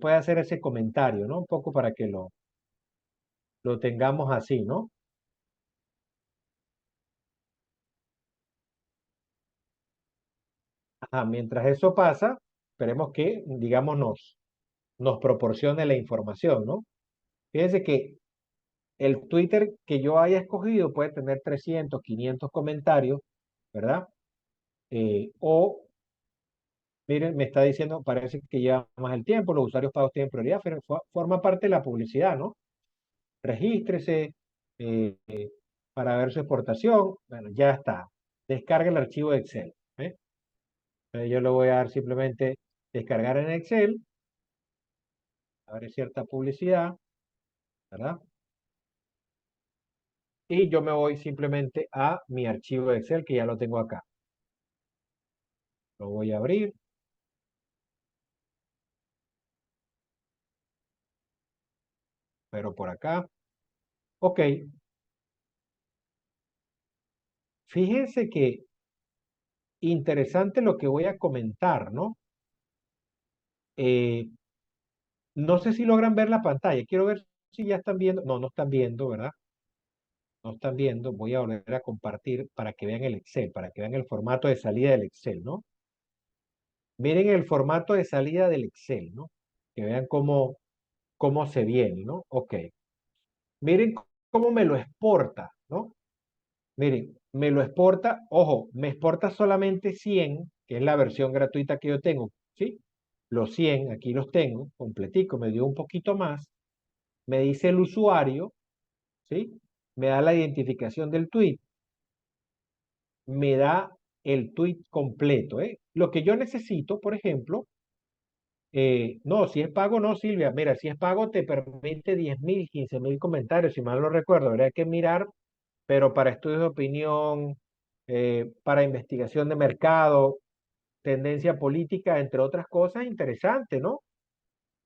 puede hacer ese comentario, ¿no? Un poco para que lo tengamos así, ¿no? Ajá, mientras eso pasa, esperemos que, digamos, nos proporcione la información, ¿no? Fíjense que el Twitter que yo haya escogido puede tener 300, 500 comentarios, ¿verdad? O, miren, me está diciendo, parece que lleva más el tiempo, los usuarios pagos tienen prioridad, pero forma parte de la publicidad, ¿no? Regístrese para ver su exportación. Bueno, ya está. Descarga el archivo de Excel. ¿Eh? Entonces yo le voy a dar simplemente descargar en Excel, abre cierta publicidad, ¿verdad? Y yo me voy simplemente a mi archivo de Excel que ya lo tengo acá. Lo voy a abrir, pero por acá. Ok, fíjense que interesante lo que voy a comentar, ¿no? Eh, no sé si logran ver la pantalla. Quiero ver si ya están viendo. No, no están viendo, ¿verdad? No están viendo. Voy a volver a compartir para que vean el Excel, para que vean el formato de salida del Excel, ¿no? Miren el formato de salida del Excel, ¿no? Que vean cómo se viene, ¿no? Ok. Miren cómo me lo exporta, ¿no? Miren, me lo exporta, ojo, me exporta solamente 100, que es la versión gratuita que yo tengo, ¿sí? Los 100, aquí los tengo, completico, me dio un poquito más, me dice el usuario, ¿sí? Me da la identificación del tweet, me da el tweet completo, ¿eh? Lo que yo necesito, por ejemplo, no, si es pago, no, Silvia, mira, si es pago te permite 10.000, 15.000 comentarios, si mal no recuerdo, habría que mirar, pero para estudios de opinión, para investigación de mercado, tendencia política, entre otras cosas, interesante, ¿no?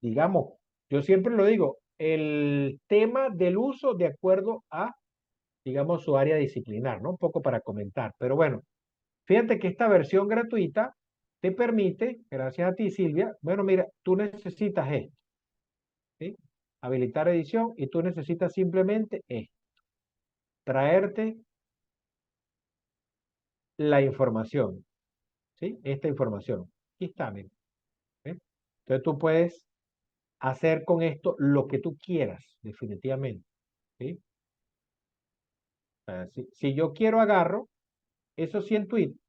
Digamos, yo siempre lo digo, el tema del uso de acuerdo a, digamos, su área disciplinar, ¿no? Un poco para comentar, pero bueno, fíjate que esta versión gratuita te permite, gracias a ti, Silvia, bueno, mira, tú necesitas esto, ¿sí? Habilitar edición y tú necesitas simplemente esto, traerte la información, ¿sí? Esta información. Aquí está, mira, ¿ves? Entonces tú puedes hacer con esto lo que tú quieras, definitivamente, ¿sí? O sea, si yo quiero agarro esos 100 tweets,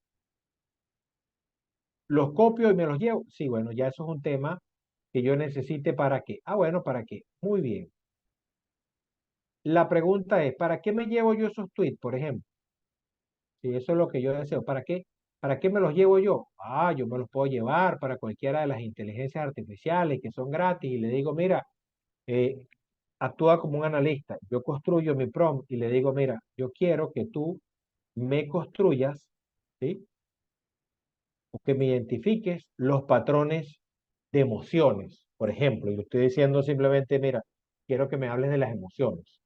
los copio y me los llevo, sí, bueno, ya eso es un tema que yo necesite para qué. Ah, bueno, ¿para qué? Muy bien. La pregunta es, ¿para qué me llevo yo esos tweets, por ejemplo? Si eso es lo que yo deseo, ¿para qué? ¿Para qué me los llevo yo? Ah, yo me los puedo llevar para cualquiera de las inteligencias artificiales que son gratis y le digo, mira, eh, actúa como un analista. Yo construyo mi prompt y le digo, mira, yo quiero que tú me construyas, ¿sí? O que me identifiques los patrones de emociones. Por ejemplo, y le estoy diciendo simplemente, mira, quiero que me hables de las emociones,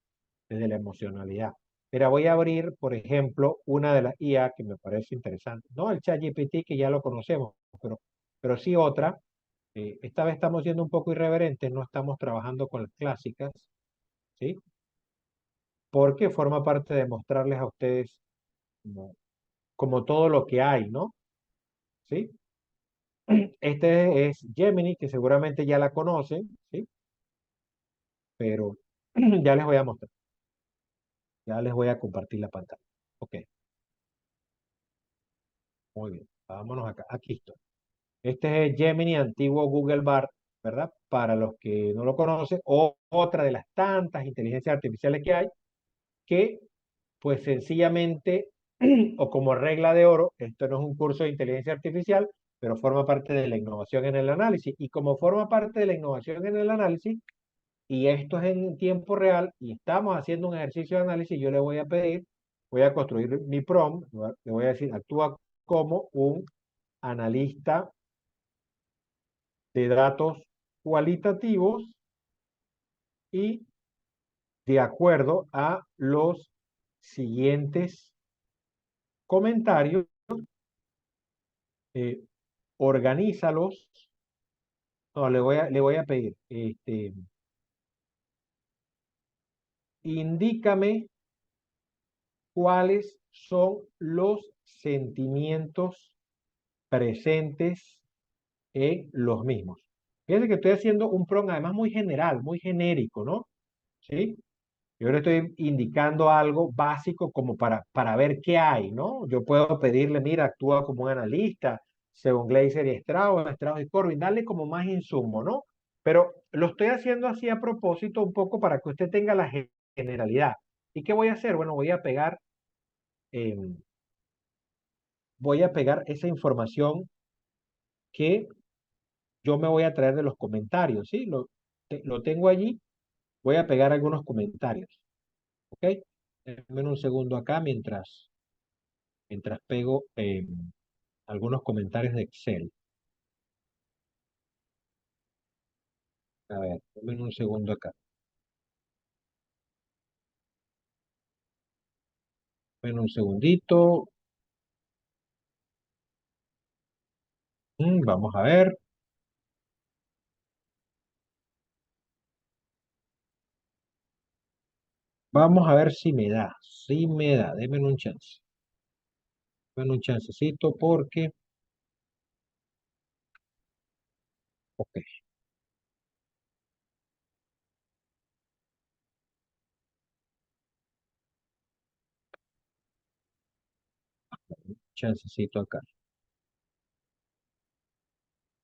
desde la emocionalidad. Mira, voy a abrir, por ejemplo, una de las IA que me parece interesante. No el ChatGPT, que ya lo conocemos, pero sí otra. Esta vez estamos siendo un poco irreverentes, no estamos trabajando con las clásicas, ¿sí? Porque forma parte de mostrarles a ustedes como, como todo lo que hay, ¿no? ¿Sí? Este es Gemini, que seguramente ya la conocen, ¿sí? Pero ya les voy a mostrar, ya les voy a compartir la pantalla. Ok, muy bien, vámonos acá, aquí estoy. Este es Gemini, antiguo Google Bard, ¿verdad? Para los que no lo conocen, o otra de las tantas inteligencias artificiales que hay, que pues sencillamente, o como regla de oro, esto no es un curso de inteligencia artificial, pero forma parte de la innovación en el análisis. Y como forma parte de la innovación en el análisis, y esto es en tiempo real, y estamos haciendo un ejercicio de análisis, yo le voy a pedir, voy a construir mi prompt, le voy a decir, actúa como un analista de datos cualitativos y de acuerdo a los siguientes comentarios, eh, organízalos. No, le voy a pedir, indícame cuáles son los sentimientos presentes en los mismos. Fíjense que estoy haciendo un prompt además muy general, muy genérico, ¿no? ¿Sí? Yo le estoy indicando algo básico como para ver qué hay, ¿no? Yo puedo pedirle, mira, actúa como un analista, según Glaser y Strauss, Strauss y Corbin, darle como más insumo, ¿no? Pero lo estoy haciendo así a propósito un poco para que usted tenga la generalidad. ¿Y qué voy a hacer? Bueno, eh, voy a pegar esa información que yo me voy a traer de los comentarios, ¿sí? Lo tengo allí, voy a pegar algunos comentarios, ¿ok? Denme un segundo acá mientras pego algunos comentarios de Excel. A ver, denme un segundo acá. Denme un segundito. Vamos a ver. Vamos a ver si me da. Si me da. Denme un chance. Denme un chancecito porque... Ok, chancecito acá.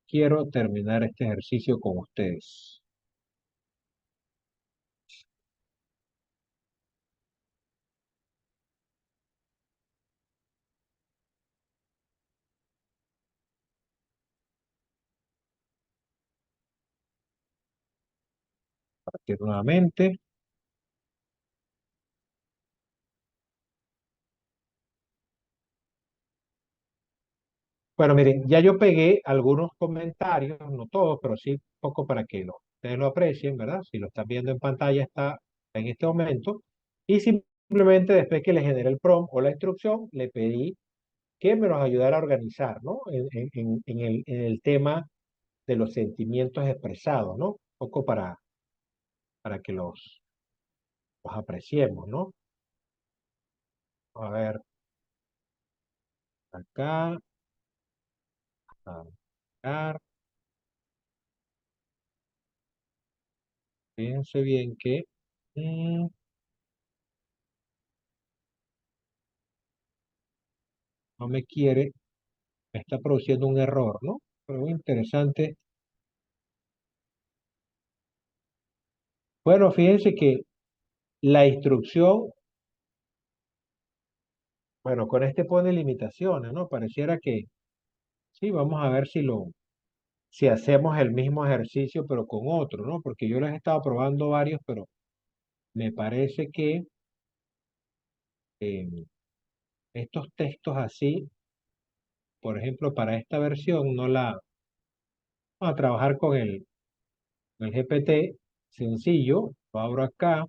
Quiero terminar este ejercicio con ustedes. Partir nuevamente. Bueno, miren, ya yo pegué algunos comentarios, no todos, pero sí poco para que ustedes lo aprecien, ¿verdad? Si lo están viendo en pantalla está en este momento. Y simplemente después que le generé el prompt o la instrucción, le pedí que me los ayudara a organizar, ¿no? En el tema de los sentimientos expresados, ¿no? Un poco para que los apreciemos, ¿no? A ver, acá, acá, fíjense bien que mm, no me quiere, me está produciendo un error, ¿no? Pero muy interesante. Bueno, fíjense que la instrucción, bueno, con este pone limitaciones, ¿no? Pareciera que sí, vamos a ver si hacemos el mismo ejercicio, pero con otro, ¿no? Porque yo les he estado probando varios, pero me parece que eh, estos textos así, por ejemplo, para esta versión, no la, vamos a trabajar con El GPT, sencillo, lo abro acá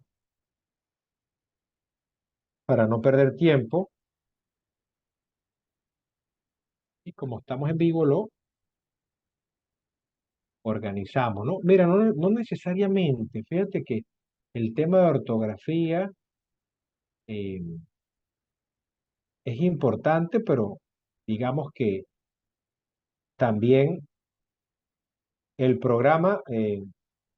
para no perder tiempo. Y como estamos en vivo, lo organizamos, ¿no? Mira, no necesariamente. Fíjate que el tema de ortografía eh, es importante, pero digamos que también el programa,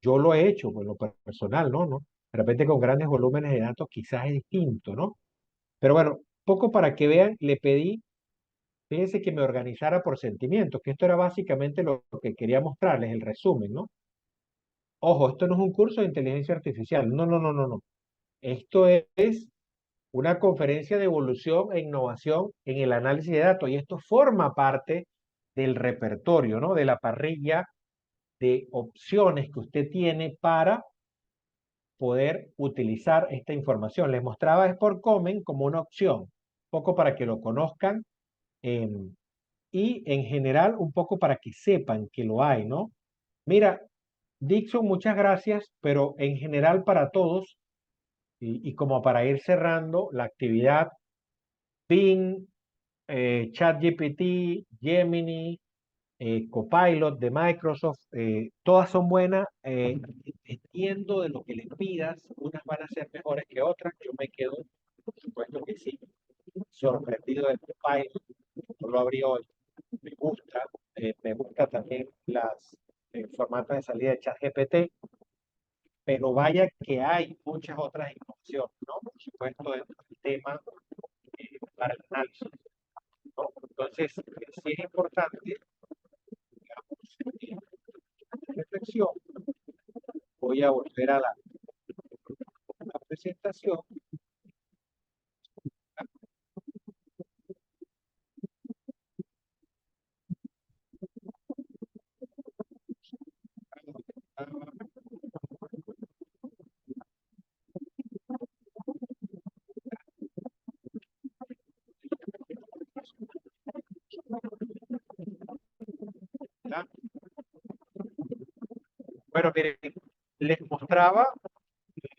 yo lo he hecho por lo personal, ¿no? De repente con grandes volúmenes de datos quizás es distinto, ¿no? Pero bueno, poco para que vean, le pedí, fíjense que me organizara por sentimientos, que esto era básicamente lo que quería mostrarles, el resumen, ¿no? Ojo, esto no es un curso de inteligencia artificial, no, no, no, no, no. Esto es una conferencia de evolución e innovación en el análisis de datos y esto forma parte del repertorio, ¿no? De la parrilla de opciones que usted tiene para poder utilizar esta información. Les mostraba Sport Common como una opción, un poco para que lo conozcan y en general un poco para que sepan que lo hay, ¿no? Mira, Dixon, muchas gracias, pero en general para todos y como para ir cerrando la actividad, Bing, ChatGPT, Gemini, Copilot de Microsoft, todas son buenas. Entiendo de lo que les pidas, unas van a ser mejores que otras. Yo me quedo, por supuesto que sí, sorprendido del Copilot. No lo abrí hoy. Me gusta también las formatos de salida de ChatGPT, pero vaya que hay muchas otras innovaciones, ¿no? Por supuesto, dentro del tema para el análisis, ¿no? Entonces, sí es importante, digamos, reflexión. Voy a volver a la presentación. ¿Verdad? Bueno, miren, les mostraba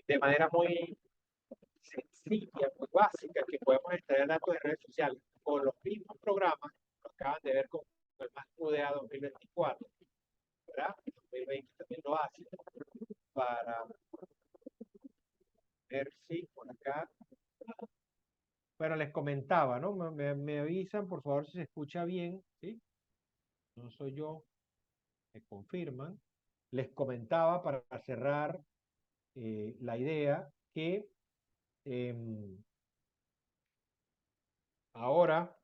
de manera muy sencilla, muy básica, que podemos extraer datos de redes sociales con los mismos programas, lo acaban de ver con el más QDA 2024, ¿verdad? 2020 también lo hace, para ver si por acá, bueno, les comentaba, ¿no? Me avisan, por favor, si se escucha bien, ¿sí? No soy yo, me confirman. Les comentaba para cerrar la idea que em, ahora,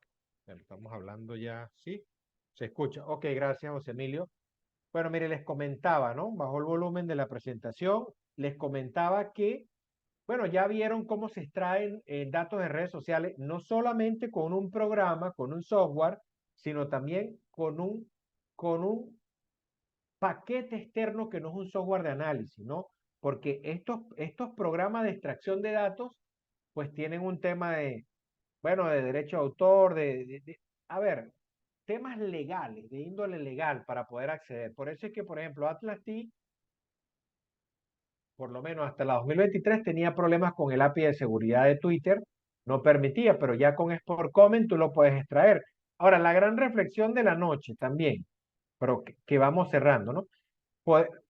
bueno, estamos hablando ya, ¿sí? Se escucha. Ok, gracias, José Emilio. Bueno, mire, les comentaba, ¿no? Bajo el volumen de la presentación, les comentaba que, bueno, ya vieron cómo se extraen datos de redes sociales, no solamente con un programa, con un software, sino también con un paquete externo que no es un software de análisis, ¿no? Porque estos programas de extracción de datos, pues tienen un tema de, bueno, de derecho de autor, a ver, temas legales, de índole legal para poder acceder. Por eso es que, por ejemplo, Atlas T, por lo menos hasta la 2023, tenía problemas con el API de seguridad de Twitter, no permitía, pero ya con Sport Comment tú lo puedes extraer. Ahora, la gran reflexión de la noche también, pero que vamos cerrando, ¿no?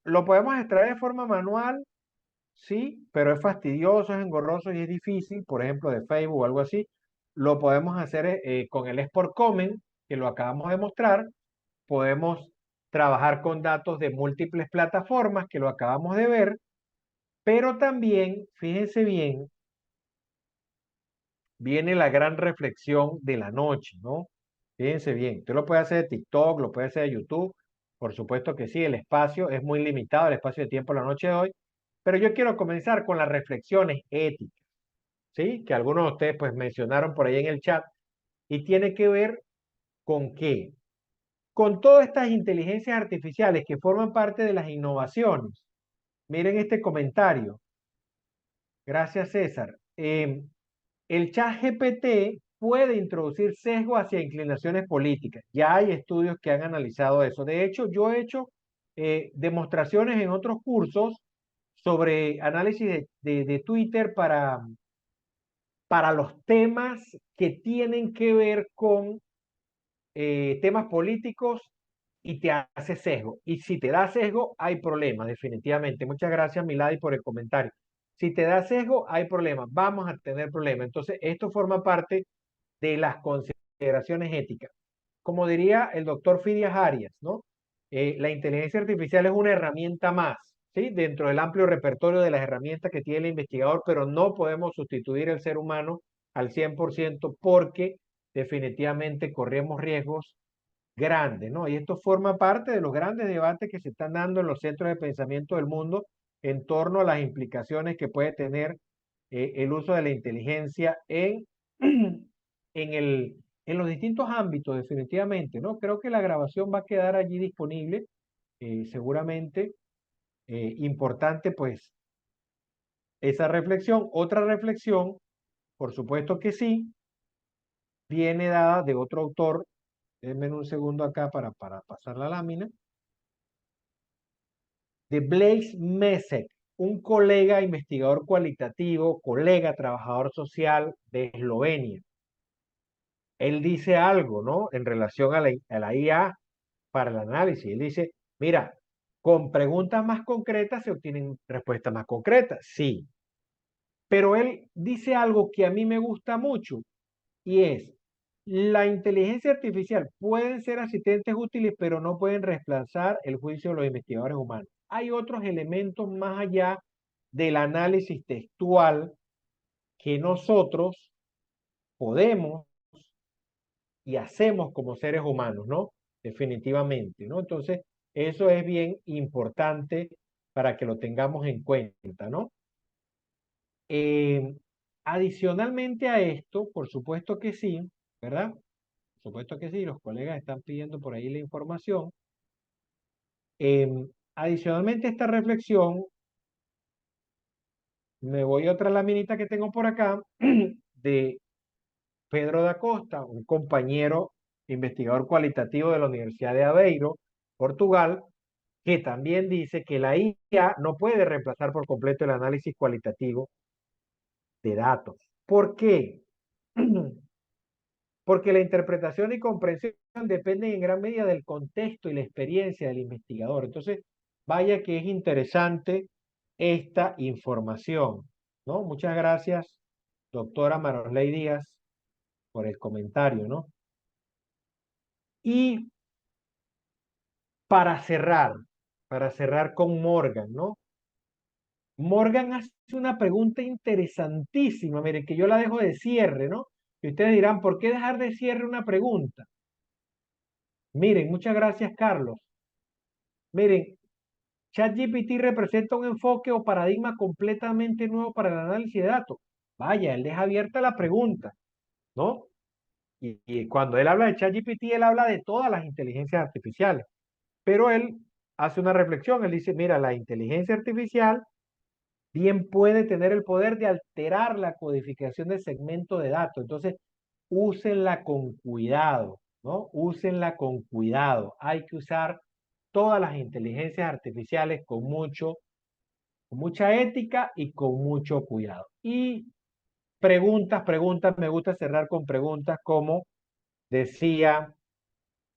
Lo podemos extraer de forma manual, sí, pero es fastidioso, es engorroso y es difícil, por ejemplo, de Facebook o algo así. Lo podemos hacer con el Export Comment, que lo acabamos de mostrar. Podemos trabajar con datos de múltiples plataformas, que lo acabamos de ver. Pero también, fíjense bien, viene la gran reflexión de la noche, ¿no? Fíjense bien, usted lo puede hacer de TikTok, lo puede hacer de YouTube, por supuesto que sí, el espacio es muy limitado, el espacio de tiempo de la noche de hoy, pero yo quiero comenzar con las reflexiones éticas, ¿sí? Que algunos de ustedes pues mencionaron por ahí en el chat, y tiene que ver con qué, con todas estas inteligencias artificiales que forman parte de las innovaciones. Miren este comentario, gracias César. El chat GPT puede introducir sesgo hacia inclinaciones políticas. Ya hay estudios que han analizado eso. De hecho, yo he hecho demostraciones en otros cursos sobre análisis de Twitter para los temas que tienen que ver con temas políticos y te hace sesgo. Y si te da sesgo, hay problemas, definitivamente. Muchas gracias, Milady, por el comentario. Si te da sesgo, hay problemas. Vamos a tener problemas. Entonces, esto forma parte de las consideraciones éticas. Como diría el doctor Fidias Arias, ¿no? La inteligencia artificial es una herramienta más, ¿sí? Dentro del amplio repertorio de las herramientas que tiene el investigador, pero no podemos sustituir al ser humano al 100% porque definitivamente corremos riesgos grandes, ¿no? Y esto forma parte de los grandes debates que se están dando en los centros de pensamiento del mundo en torno a las implicaciones que puede tener el uso de la inteligencia en los distintos ámbitos, definitivamente, ¿no? Creo que la grabación va a quedar allí disponible, seguramente. Importante, pues, esa reflexión. Otra reflexión, por supuesto que sí, viene dada de otro autor. Denme un segundo acá para pasar la lámina. De Blaise Mesek, un colega investigador cualitativo, colega trabajador social de Eslovenia. Él dice algo, ¿no? En relación a la IA para el análisis. Él dice, mira, con preguntas más concretas se obtienen respuestas más concretas, sí. Pero él dice algo que a mí me gusta mucho y es, la inteligencia artificial pueden ser asistentes útiles, pero no pueden reemplazar el juicio de los investigadores humanos. Hay otros elementos más allá del análisis textual que nosotros podemos y hacemos como seres humanos, ¿no? Definitivamente, ¿no? Entonces, eso es bien importante para que lo tengamos en cuenta, ¿no? Eh, Adicionalmente a esto, por supuesto que sí, ¿verdad? Por supuesto que sí, los colegas están pidiendo por ahí la información. Adicionalmente a esta reflexión, me voy a otra laminita que tengo por acá de Pedro da Costa, un compañero investigador cualitativo de la Universidad de Aveiro, Portugal, que también dice que la IA no puede reemplazar por completo el análisis cualitativo de datos. ¿Por qué? Porque la interpretación y comprensión dependen en gran medida del contexto y la experiencia del investigador. Entonces, vaya que es interesante esta información, ¿no? Muchas gracias, doctora Marosley Díaz, por el comentario, ¿no? Y para cerrar con Morgan, ¿no? Morgan hace una pregunta interesantísima, miren, que yo la dejo de cierre, ¿no? Y ustedes dirán, ¿por qué dejar de cierre una pregunta? Miren, muchas gracias, Carlos. Miren, ChatGPT representa un enfoque o paradigma completamente nuevo para el análisis de datos. Vaya, él deja abierta la pregunta, ¿no? Y cuando él habla de ChatGPT, él habla de todas las inteligencias artificiales. Pero él hace una reflexión, él dice, mira, la inteligencia artificial bien puede tener el poder de alterar la codificación de segmento de datos. Entonces, úsenla con cuidado, ¿no? Úsenla con cuidado. Hay que usar todas las inteligencias artificiales con mucha ética y con mucho cuidado. Y preguntas, me gusta cerrar con preguntas como decía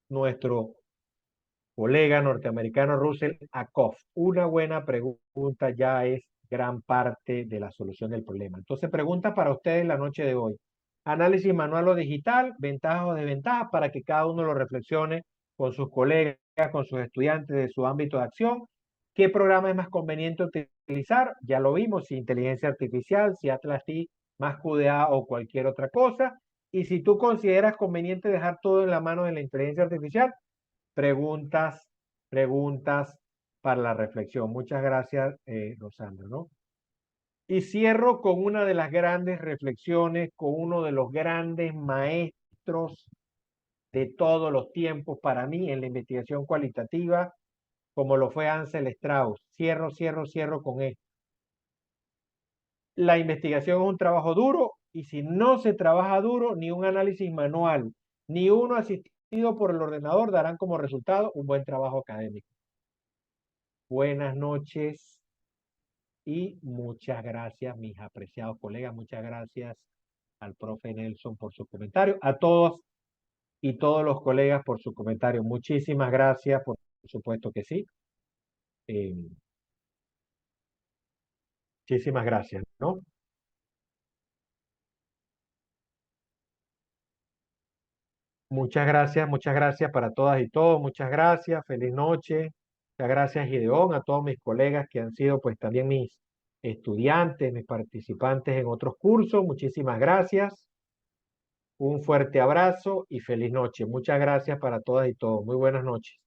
nuestro colega norteamericano Russell Ackoff. Una buena pregunta ya es gran parte de la solución del problema. Entonces, pregunta para ustedes la noche de hoy. Análisis manual o digital, ventajas o desventajas para que cada uno lo reflexione con sus colegas, con sus estudiantes de su ámbito de acción. ¿Qué programa es más conveniente utilizar? Ya lo vimos, si inteligencia artificial, si Atlas T, más QDA o cualquier otra cosa. Y si tú consideras conveniente dejar todo en la mano de la inteligencia artificial, preguntas, preguntas para la reflexión. Muchas gracias, Rosandra, ¿no? Y cierro con una de las grandes reflexiones, con uno de los grandes maestros de todos los tiempos para mí en la investigación cualitativa, como lo fue Ansel Strauss. Cierro con esto. La investigación es un trabajo duro y si no se trabaja duro, ni un análisis manual, ni uno asistido por el ordenador darán como resultado un buen trabajo académico. buenas noches y muchas gracias, mis apreciados colegas. Muchas gracias al profe Nelson por su comentario. A todos y todos los colegas por su comentario. Muchísimas gracias, por supuesto que sí. Eh, Muchísimas gracias, ¿no? Muchas gracias para todas y todos. Muchas gracias. Feliz noche. Muchas gracias, Gideón, a todos mis colegas que han sido pues también mis estudiantes, mis participantes en otros cursos. Muchísimas gracias. Un fuerte abrazo y feliz noche. Muchas gracias para todas y todos. Muy buenas noches.